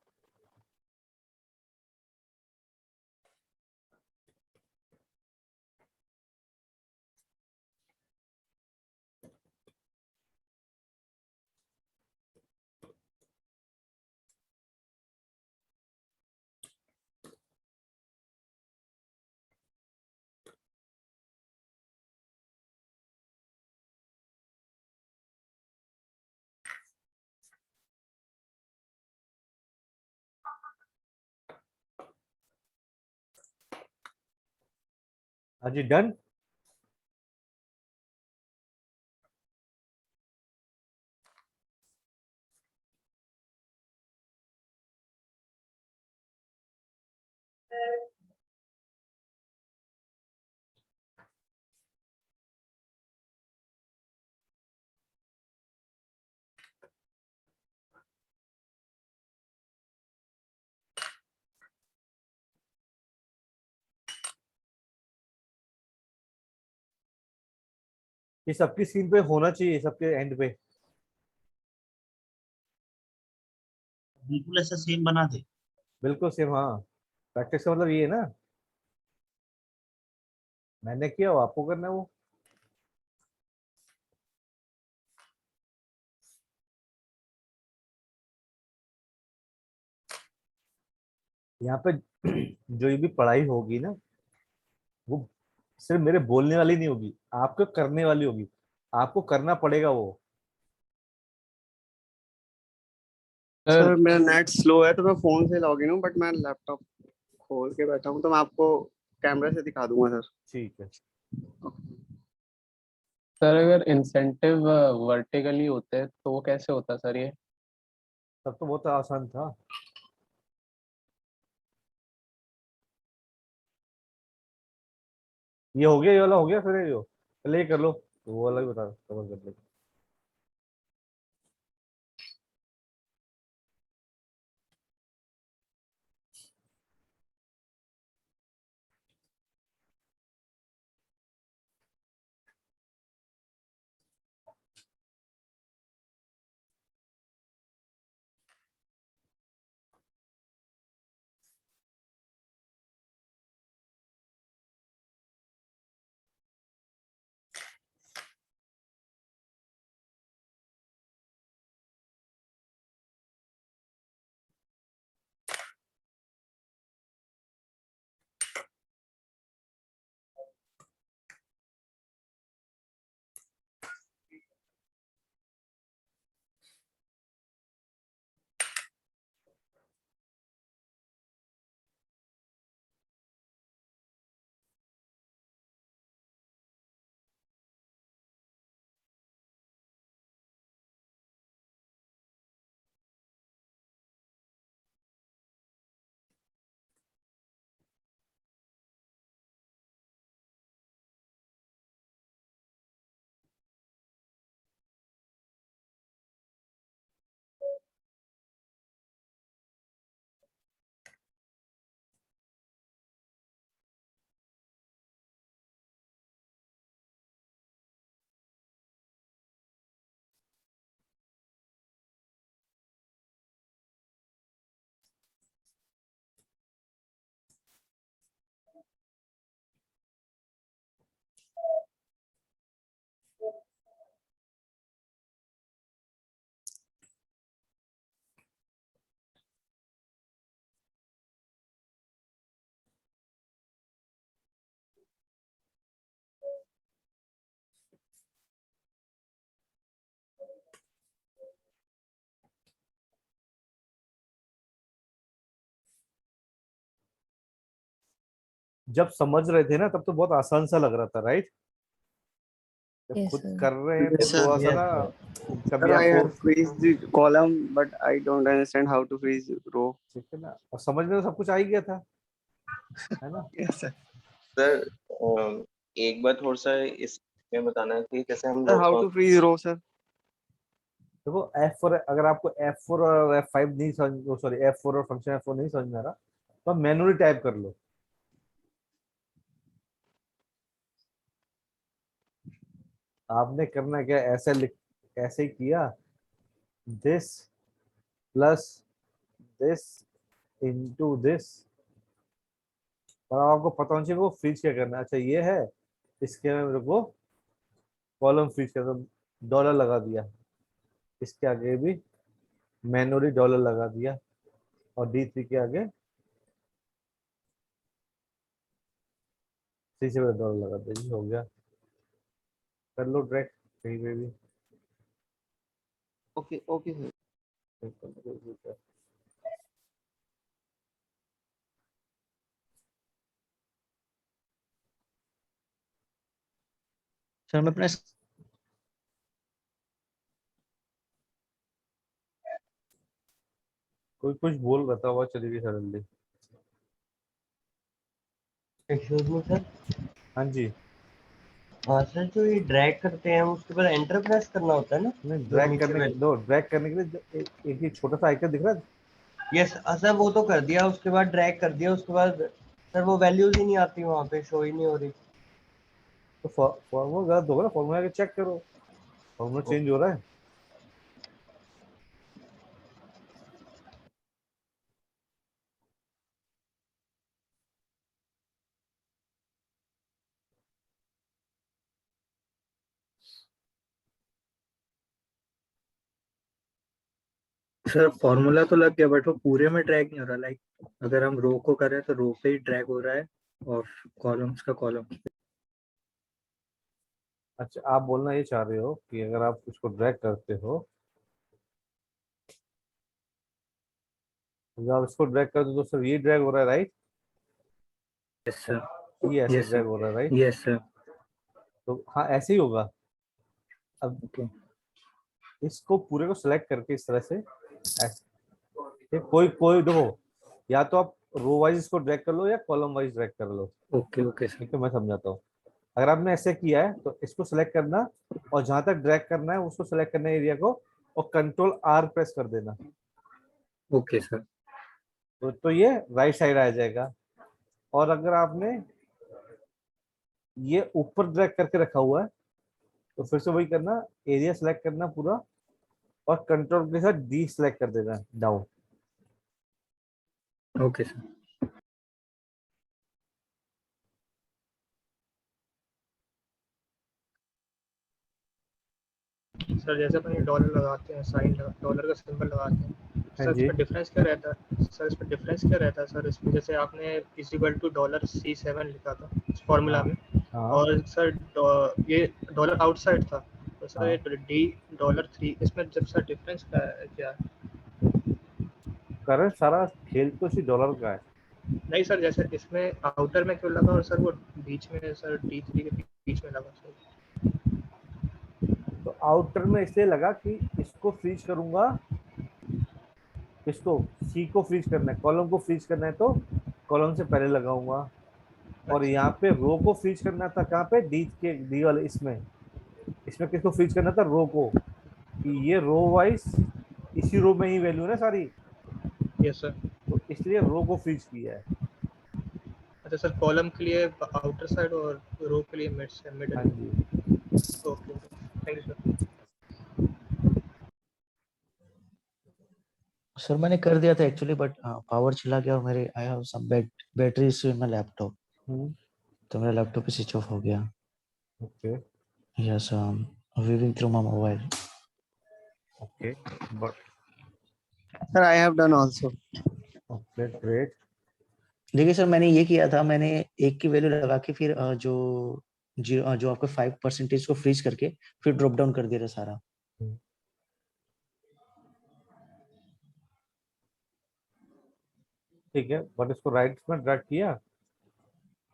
हाँ जी, डन। ये सबकी स्क्रीन पे होना चाहिए, सबके एंड पे। बिल्कुल ऐसा सेम बना दे। बिल्कुल सेम, हाँ। प्रैक्टिस का मतलब ये है ना, मैंने किया वो आपको करना है वो। यहाँ पे जो ये भी पढ़ाई होगी ना, वो सिर्फ मेरे बोलने वाली नहीं होगी, आपको करने वाली होगी। आपको करना पड़ेगा वो। सर मेरा नेट स्लो है तो मैं फोन से लॉगिन हूँ, बट मैं लैपटॉप खोल के बैठा हूँ, तो मैं आपको कैमरे से दिखा दूंगा सर। ठीक है। सर अगर इंसेंटिव वर्टिकली होते हैं तो वो कैसे होता सर ये? तब तो बहुत आसान था। ये हो गया, ये वाला हो गया, फिर ये हो, पहले ये कर लो तो वो वाला भी बता, कवर कर लो। जब समझ रहे थे ना तब तो बहुत आसान सा लग रहा था, राइट? जब Yes, खुद sir. कर रहे हैं तो Yes, sir. थोड़ा सा Yes, ना, sir. कभी Sir, I आपको, have freeze the column, but I don't understand how to freeze row. ठीक है ना, और समझ में तो सब कुछ आ ही गया था, है ना? Yes, sir. सर एक बार थोड़ा सा इसमें बताना कि जैसे हम Sir, रो how को to freeze row, sir? देखो F4, अगर आपको F4 और F5 नहीं समझ, सॉरी F4 और फंक्शन F4 नहीं समझ में आ रहा, तो आप मैनुअली टाइप कर लो। आपने करना क्या, ऐसे लिख, ऐसे ही किया, this plus this into this, और आपको पता होना चाहिए वो फ्रीज क्या करना है। अच्छा ये है, इसके में मेरे को कॉलम फ्रीज कर, डॉलर लगा दिया, इसके आगे भी मैनुअली डॉलर लगा दिया, और D3 के आगे सी से डॉलर लगा दिया, हो गया। कर लो ड्रैग कहीं पे भी। Okay, okay, sir. सर मैं अपना कोई कुछ बोल रहा था, वो चली गई सडनली। Excuse me sir. हाँ जी। हाँ सर, जो ये ड्रैग करते हैं उसके बाद एंटर प्रेस करना होता है ना, नहीं, जो ड्रैग नीचे करने वाली। दो, ड्रैग करने के लिए एक ही छोटा सा आइकन दिख रहा है। यस सर, वो तो कर दिया, उसके बाद ड्रैग कर दिया, उसके बाद सर वो वैल्यूज ही नहीं आती, वहाँ पे शो ही नहीं हो रही। तो फॉर्मूला गलत होगा ना, फॉर्मूला के चेक करो, फॉर्मूला चेंज हो रहा है। सर फॉर्मूला तो लग गया बट वो पूरे में ड्रैग नहीं हो रहा। लाइक अगर हम रो को करें तो रो पे ही ड्रैग हो रहा है और कॉलम्स का कॉलम। अच्छा, आप बोलना ये चाह रहे हो कि अगर आप उसको ड्रैग करते हो, जब आप इसको ड्रैग करते हो तो सिर्फ ये ड्रैग हो रहा है, राइट? Yes sir. ये ऐसे यस ड्रैग सर। हो रहा है, राइट? Yes sir. तो हाँ, ऐसे ही होगा। अब इसको पूरे को सिलेक्ट करके इस तरह से ऐसे, कोई कोई देखो, या तो आप रो वाइज इसको ड्रैग कर लो या कॉलम वाइज ड्रैग कर लो। Okay okay sir. ठीक है, मैं समझाता हूँ। अगर आपने ऐसे किया है तो इसको सेलेक्ट करना, और जहां तक ड्रैग करना है उसको सेलेक्ट करना है एरिया को, और कंट्रोल R प्रेस कर देना। Okay sir. तो ये राइट साइड आ जाएगा। और अगर आपने ये ऊपर ड्रैग करके रखा हुआ है तो फिर से वही करना, एरिया सेलेक्ट करना पूरा, और कंट्रोल के साथ D सेलेक्ट कर देना डाउन। Okay sir. सर जैसे अपन ये डॉलर लगाते हैं, साइन डॉलर का सिंबल लगाते हैं, हाँ सर जी। इसमें डिफरेंस क्या रहता है? सर इसमें डिफरेंस क्या रहता है सर? इसमें जैसे आपने $C7 लिखा था इस फॉर्मूला हाँ में, हाँ और सर ये डॉलर आउटसाइड था, तो सर ये हाँ। $3 इसमें जब सर डिफरेंस क्या है? करंट सारा खेल तो इसी डॉलर का है। नहीं सर, जैसे इसमें आउटर में क्यों लगा और सर वो बीच में सर D3 के बीच में लगा सर? तो आउटर में इसलिए लगा कि इसको फ्रीज करूंगा, इसको सी को फ्रीज करना है, कॉलम को फ्रीज करना है तो कॉलम से पहले लगाऊंगा। और यहाँ पे रो को फ्रीज करना था, कहाँ पे, डी वाले इसमें, इसमें किसको फ्रीज करना था, रो को, कि ये रो वाइज इसी रो में ही वैल्यू है ना सारी, यस सर। तो इसलिए रो को फ्रीज किया है। अच्छा सर, कॉलम के लिए आउटर साइड और रो के लिए मिडल। हाँ जी। Okay, thank you sir. Sir मैंने कर दिया था एक्चुअली, बट पावर चला गया और मेरे I have some battery issue in my laptop, तो मेरा लैपटॉप स्विच ऑफ हो गया। Okay yes, viewing through my mobile. Okay, but Sir, I have done also. Okay great. देखिए सर, मैंने ये किया था, मैंने एक की वैल्यू लगा के फिर जो आपका 5% को फ्रीज करके फिर ड्रॉप डाउन कर दिया था सारा। ठीक है, बट इसको राइट में ड्रैग किया।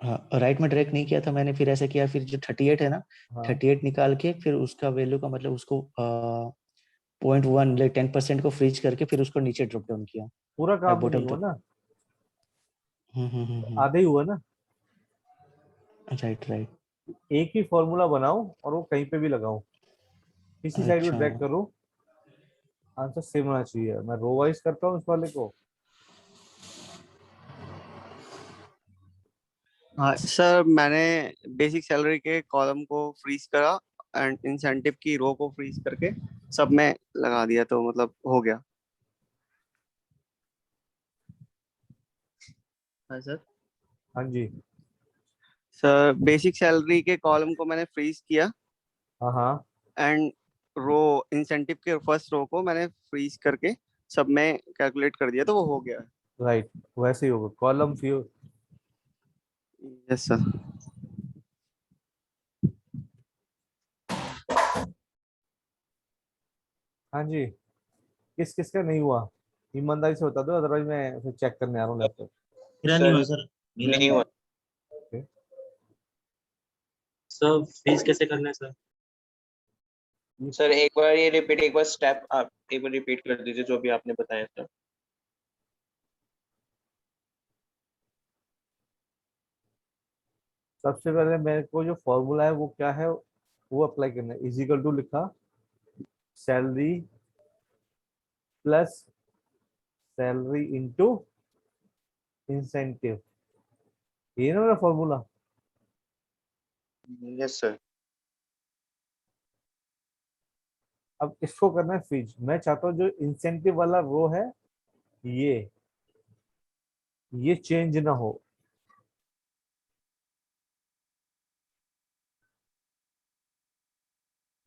हाँ, राइट में ड्रैग नहीं किया था मैंने, फिर ऐसा किया, फिर जो 38 है ना, हाँ 38 निकाल के फिर उसका वैल्यू का मतलब उसको 0.1 like 10% को फ्रीज करके फिर उसको नीचे ड्रॉप डाउन किया पूरा काम तो नहीं बॉटम हुआ तक। ना, हम्म। आधे ही हुआ ना। Right right. एक ही फॉर्मूला बनाओ और वो कहीं पे भी लगाओ, किसी साइड में अच्छा ड्रैग करो, आंसर सेम होना चाहिए। मैं रो वाइज करता हूँ इस वाले को। हाँ सर, मैंने बेसिक सैलरी के कॉलम को फ्रीज करा एंड इंसेंटिव की रो को फ्रीज करके सब में लगा दिया, तो मतलब हो गया। हाँ सर। हाँ जी। सर बेसिक सैलरी के कॉलम को मैंने फ्रीज किया हाँ हाँ एंड रो इंसेंटिव के फर्स्ट रो को मैंने फ्रीज करके सब में कैलकुलेट कर दिया, तो वो हो गया। राइट, वैसे ही होगा कॉलम फ्यू। Yes sir. हाँ जी, किस किस का नहीं हुआ ईमानदारी से बता दो, अदरवाइज मैं फिर चेक करने आ रहा हूँ लैपटॉप। मेरा नहीं हुआ सर, मेरा नहीं हुआ। सर फ्रीज कैसे करना है सर? सर एक बार ये रिपीट, एक बार स्टेप आप एक बार रिपीट कर दीजिए जो भी आपने बताया सर। सबसे पहले मेरे को जो फॉर्मूला है वो क्या है, वो अप्लाई करना है। इजिकल टू लिखा, salary plus salary into incentive, ये ना मेरा फॉर्मूला। Yes sir. अब इसको करना है फ्रीज। मैं चाहता हूँ जो इंसेंटिव वाला रो है ये चेंज ना हो।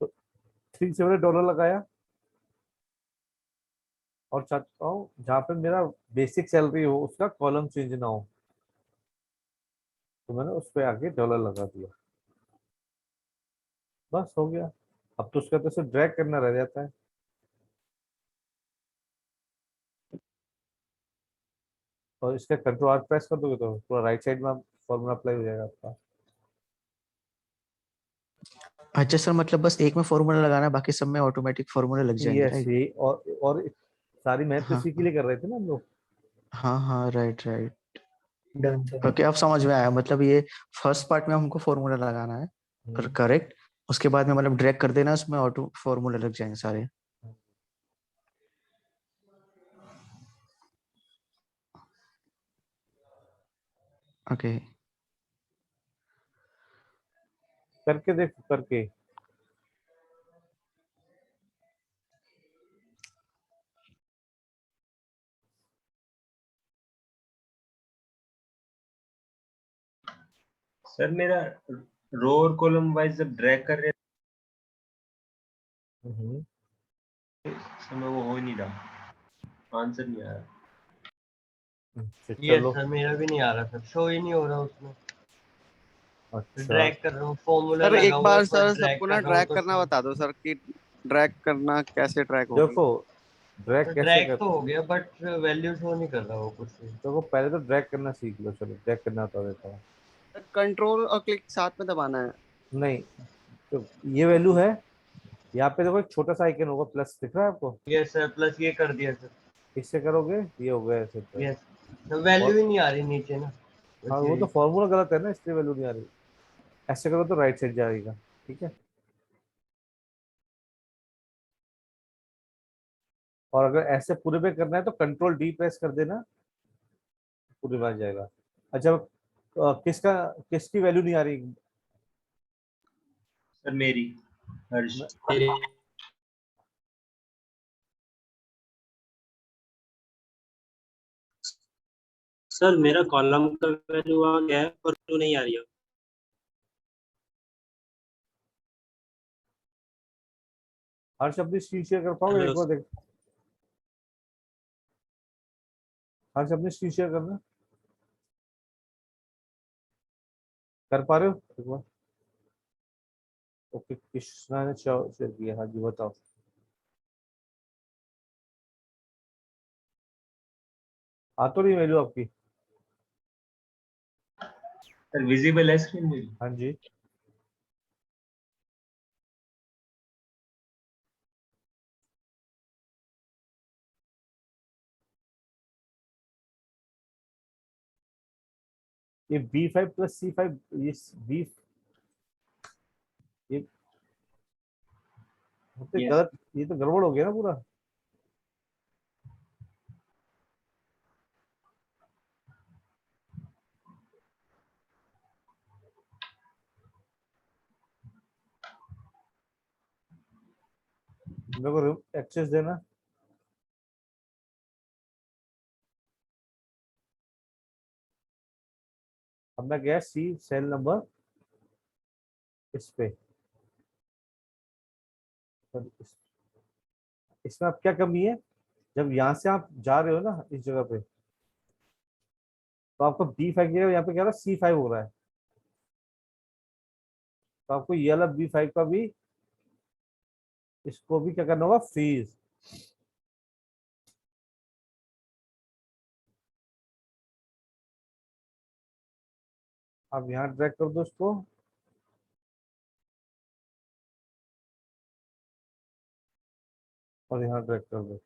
तो ठीक से मैंने डॉलर लगाया और चाहता हूँ जहाँ पे मेरा बेसिक सैलरी हो उसका कॉलम चेंज ना हो, तो मैंने उस पे आगे डॉलर लगा दिया, बस हो गया। अब तो उसका तो सिर्फ ड्रैग करना रह जाता है। और इसका कंट्रोल आर प्रेस कर दोगे तो पूरा राइट साइड में फॉर्मूला अप्लाई हो जाएगा आपका। अच्छा सर, मतलब बस एक में फॉर्मूला लगाना है, बाकी सब में ऑटोमेटिक फॉर्मूला लग जाएंगे, यस, राइट? ये और सारी मेहनत हाँ इसी के लिए कर रहे थे ना हम लोग। हाँ, right right. Done sir. Okay, अब समझ में आया। मतलब ये फर्स्ट पार्ट में हमको फॉर्मूला लगाना है, करेक्ट। उसके बाद में मतलब ड्रैग कर देना, उसमें ऑटो फॉर्मूला लग जाएंगे सारे। ओके। करके देख, करके। सर मेरा रो और कॉलम वाइज जब ड्रैग कर रहे समय वो हो ही नहीं रहा, आंसर नहीं आ रहा। यस सर, मेरा भी नहीं आ रहा सर, शो ही नहीं हो रहा उसमें। अच्छा ड्रैग कर रहा हूँ, फॉर्मूला सर एक लगाऊंगा बार पर सर ड्रैग सबको कर ना रहा हूँ ड्रैग तो करना शो। बता दो सर कि ड्रैग करना कैसे ड्रैग होगी। देखो ड्रैग कैसे ड्रैग कर, तो हो गया बट वैल्यू शो नहीं कर रहा वो कुछ भी। देखो पहले तो ड्रैग करना सीख लो। चलो ड्रैग करना बता देता हूँ। कंट्रोल और क्लिक साथ में दबाना है। नहीं, तो ये वैल्यू है, यहाँ पे देखो एक छोटा सा आइकन होगा प्लस, दिख रहा है आपको? यस सर, प्लस ये कर दिया सर। इससे करोगे ये हो गया ऐसे ड्रैग। यस, वैल्यू और ही नहीं आ रही नीचे ना, हाँ, बस वो तो यही। फॉर्मूला गलत है ना, इसलिए वैल्यू नहीं आ रही। ऐसे करो तो राइट साइड जाएगा, ठीक है। और अगर ऐसे पूरे पे करना है तो कंट्रोल डी प्रेस कर देना, पूरे में आ जाएगा। अच्छा, किसकी वैल्यू नहीं आ रही? सर मेरी, हर्ष। सर मेरा कॉलम का वैल्यू आ गया है पर टू नहीं आ रही है। हर्ष अपनी स्क्रीन शेयर कर पाओगे? एक हेलो बार देख, हर्ष अपनी स्क्रीन शेयर करना, कर पा रहे हो एक बार? ओके, कृष्णा ने शेयर किया। हाँ जी बताओ। आ तो नहीं वैल्यू आपकी? सर विजिबल है स्क्रीन में? हाँ जी। ये B5 प्लस C5, ये B, ये तो Yes. गलत, ये तो गड़बड़ हो गया ना पूरा। मेरे को एक्सेस देना। अब मैं गया सी सेल नंबर इस पे, इसमें अब क्या कमी है, जब यहाँ से आप जा रहे हो ना इस जगह पे, तो आपको B5 की जगह यहाँ पे क्या हो रहा है, C5 हो रहा है। तो आपको ये वाला B5 का भी, इसको भी क्या करना होगा, फ्रीज। अब यहाँ ड्रैग कर दो इसको, और यहाँ ड्रैग कर दो।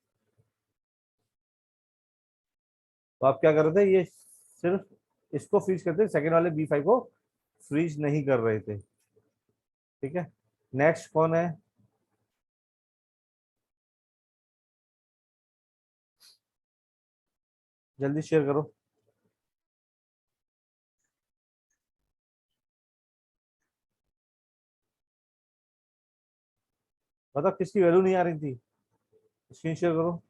तो आप क्या कर रहे थे, ये सिर्फ इसको फ्रीज करते, सेकंड वाले B5 को फ्रीज नहीं कर रहे थे। ठीक है, नेक्स्ट कौन है? जल्दी शेयर करो। मतलब किसकी वैल्यू नहीं आ रही थी, स्क्रीन शेयर करो।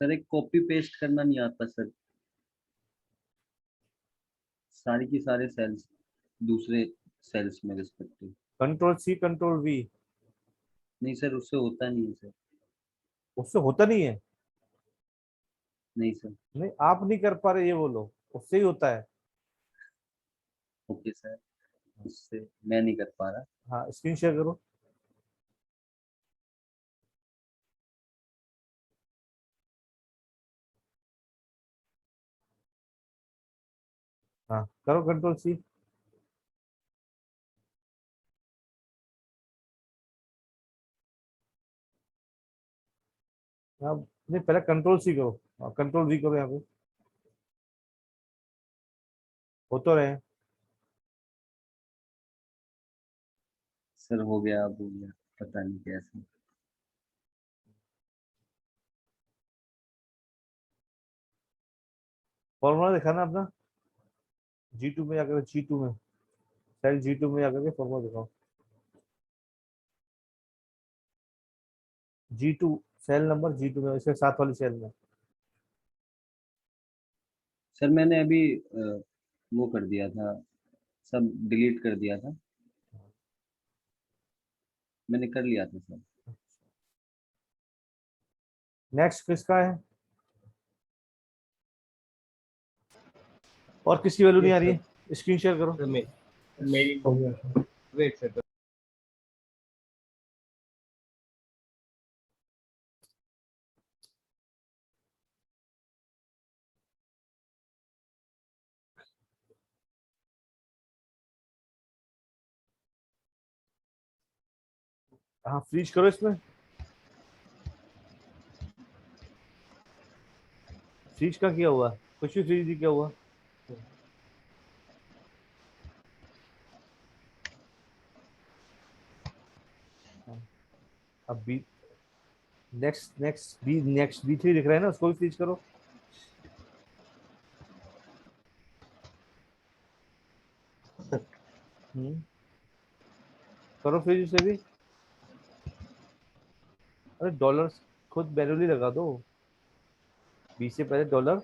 सर एक कॉपी पेस्ट करना नहीं आता सर, सारी की सारे सेल्स दूसरे सेल्स में respective. Control C control V। नहीं सर, उससे होता नहीं है सर। उससे होता नहीं है? नहीं सर। नहीं, आप नहीं कर पा रहे ये बोलो, उससे ही होता है। ओके सर, उससे मैं नहीं कर पा रहा। हाँ, स्क्रीन शेयर करो। हाँ करो कंट्रोल C। हाँ, नहीं पहले कंट्रोल C करो, कंट्रोल V करो, यहाँ पे हो तो रहे हैं। सर हो गया, अब हो गया, पता नहीं कैसे। फॉर्मूला दिखाना अपना, G2 में जाकर, G2 में, सेल G2 में जाकर के फॉर्मूला दिखाओ। G2 सेल नंबर G2 में, इसके साथ वाली सेल में। सर मैंने अभी वो कर दिया था, सब डिलीट कर दिया था, मैंने कर लिया था सर। नेक्स्ट किसका है? और किसकी वैल्यू नहीं आ रही है, स्क्रीन शेयर करो। मेरी हो गया, वेट सर। हाँ फ्रीज करो इसमें, फ्रीज का किया हुआ, कुछ भी फ्रीज नहीं किया हुआ। अब बी, नेक्स्ट B3 दिख रहा है ना, उसको भी फ्रीज करो। करो फ्रीज उसे भी। अरे डॉलर खुद मैन्युअली लगा दो, B से पहले डॉलर।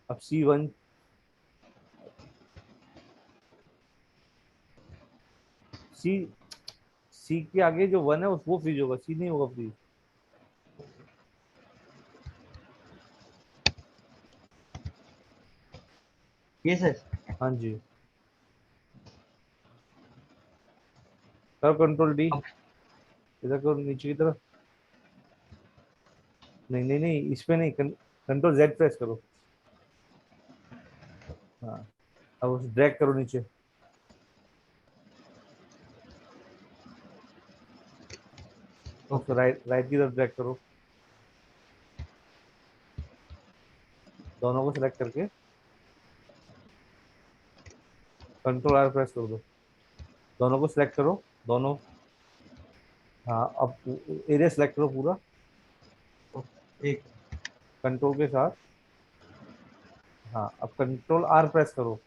अब C1, सी के आगे जो 1 है वो फ्रीज होगा, C नहीं होगा फ्रीज। ये सर हाँ जी, करो कंट्रोल डी, इधर करो नीचे की तरफ। नहीं नहीं नहीं, इस पे नहीं, कंट्रोल जेड प्रेस करो। हाँ, अब उसे ड्रैग करो नीचे। उसको राइट राइट की तरफ ड्रैग करो, दोनों को सिलेक्ट करके कंट्रोल आर प्रेस कर दो, दोनों को सिलेक्ट करो, दोनों। हाँ, अब एरिया सिलेक्ट करो पूरा एक कंट्रोल के साथ। हाँ, अब कंट्रोल आर प्रेस करो।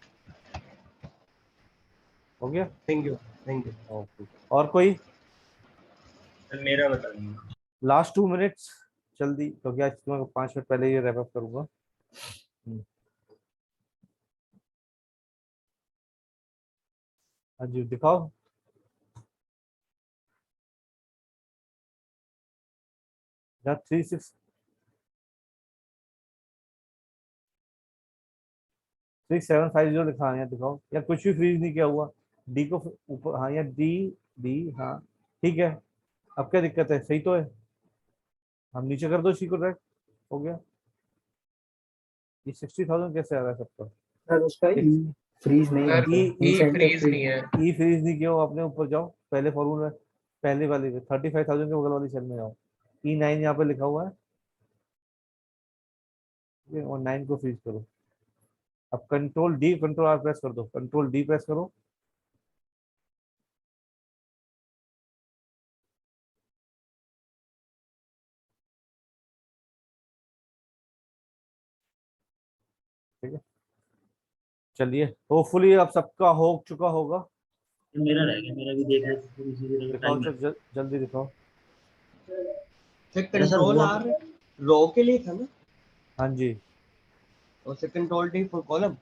हो गया? Thank you thank you. Okay, और कोई? मेरा बता दीजिए। लास्ट 2 मिनट्स जल्दी, क्योंकि आज मैं 5 मिनट पहले ये रैप अप करूंगा। हाँ जी, दिखाओ। यहाँ 3750 लिखा है, यहाँ दिखाओ। या कुछ भी फ्रीज नहीं किया हुआ, डी को ऊपर, हाँ यहाँ डी, डी, हाँ ठीक है। अब क्या दिक्कत है, सही तो है। हम नीचे कर दो इसी को ड्रैग, हो गया। ये 60,000 कैसे आ रहा है सबका? सर उसका ई फ्रीज नहीं है, सर ई ई सेंटर फ्रीज नहीं है। ई फ्रीज नहीं किया हो आपने, ऊपर जाओ पहले फॉर्मूला, पहले वाले पे 35,000 के बगल वाली सेल में जाओ, E9 यहाँ पे लिखा हुआ है, और 9 को फ्रीज करो। अब control D control are press कर दो, कंट्रोल डी प्रेस करो। ठीक है, चलिए, होपफुली अब सबका हो चुका होगा। मेरा रह गया, मेरा भी देख लो, दिखाओ सर, जल्दी दिखाओ। सर कंट्रोल आर रो के लिए था ना? हाँ जी, और sir control D for column.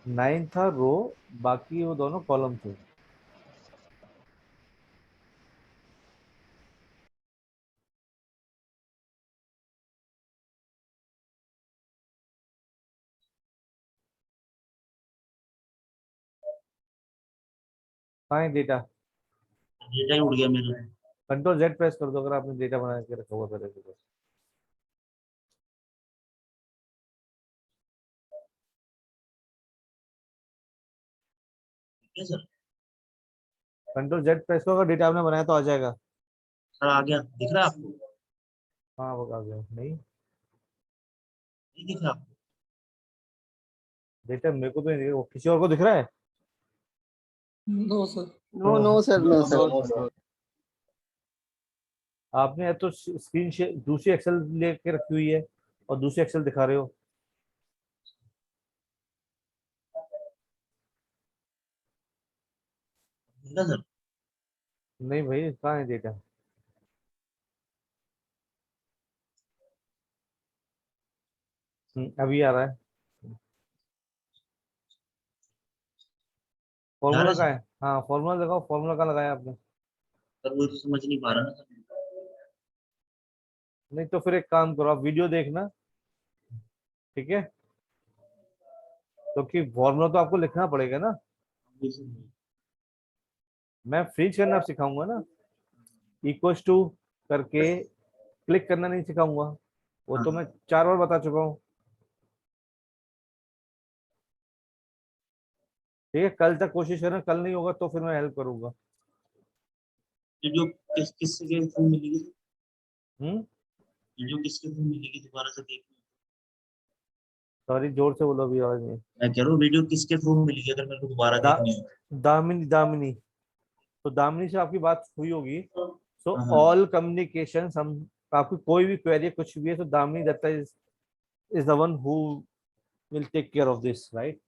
9 था रो, बाकी वो दोनों कॉलम थे। कहाँ है डेटा? डेटा ही उड़ गया मेरा। कंट्रोल जेड प्रेस कर दो अगर आपने डेटा बना के रखा हुआ पहले से। सर कंट्रोल जेड प्रेस करो, अगर डेटा आपने बनाया तो आ जाएगा। सर आ गया, दिख रहा है आपको? हाँ, वो आ गया। नहीं दिख रहा आपको? डेटा मेरे को तो नहीं दिख रहा, वो किसी और को दिख रहा है? No sir. No no sir, no sir. आपने तो स्क्रीन शेयर दूसरी एक्सेल लेके रखी हुई है और दूसरी एक्सेल दिखा रहे हो। सर नहीं भाई, कहाँ है डेटा? अभी आ रहा है। फॉर्मूला का है, हाँ फॉर्मूला लगाओ, फॉर्मूला का लगाया आपने? सर वो तो समझ नहीं पा रहा ना। नहीं तो फिर एक काम करो, आप वीडियो देखना, ठीक है, क्योंकि फॉर्मूला तो आपको लिखना पड़ेगा ना। मैं फ्रीज करना आप सिखाऊंगा ना, इक्वल्स टू करके क्लिक करना नहीं सिखाऊंगा, वो तो मैं 4 बार बता चुका हूँ। ठीक है, कल तक कोशिश करना, कल नहीं होगा तो फिर मैं हेल्प करूंगा। वीडियो किस के थ्रू मिलेगी? हम्म, वीडियो किसके थ्रू मिलेगी, दोबारा से देखना। सॉरी, जोर से बोलो, अभी आवाज नहीं। मैं कह रहा हूँ वीडियो किसके थ्रू मिलेगी अगर मेरे को दोबारा देखनी है? दामिनी, दामिनी, तो दामिनी से आपकी बात हुई होगी। सो हाँ। ऑल कम्युनिकेशन, हम आपकी कोई भी क्वेरी कुछ भी है तो Damini Datta is the one who will take care of this, right?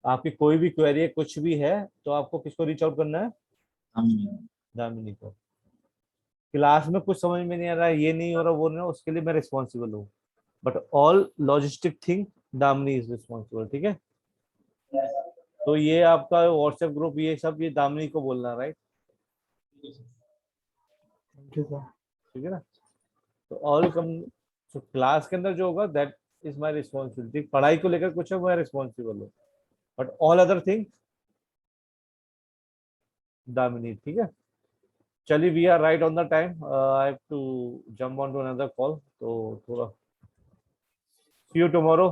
आपकी कोई भी क्वेरी है कुछ भी है तो आपको किसको रीच आउट करना है? दामिनी को। क्लास में कुछ समझ में नहीं आ रहा है, ये नहीं हो रहा, वो नहीं हो रहा, उसके लिए मैं रिस्पॉन्सिबल हूँ, but all logistic thing Damini is responsible, ठीक है? तो ये आपका व्हाट्सएप ग्रुप, ये सब ये दामिनी को बोलना, राइट? ठीक है ना? तो ऑल सो क्लास के अंदर जो होगा दैट इज माय रिस्पॉन्सिबिलिटी। पढ़ाई को लेकर कुछ है मैं रिस्पॉन्सिबल हूँ, but all other things Damini. ठीक है, चलिए, we are right on the time. I have to jump on to another call, तो थोड़ा see you tomorrow.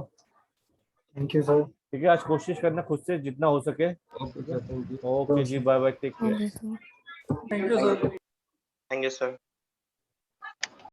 Thank you sir. ठीक है, आज कोशिश करना खुद से जितना हो सके। Okay sir, thank you. Okay जी, bye bye, take care. Okay, so Thank you, sir. Thank you, sir.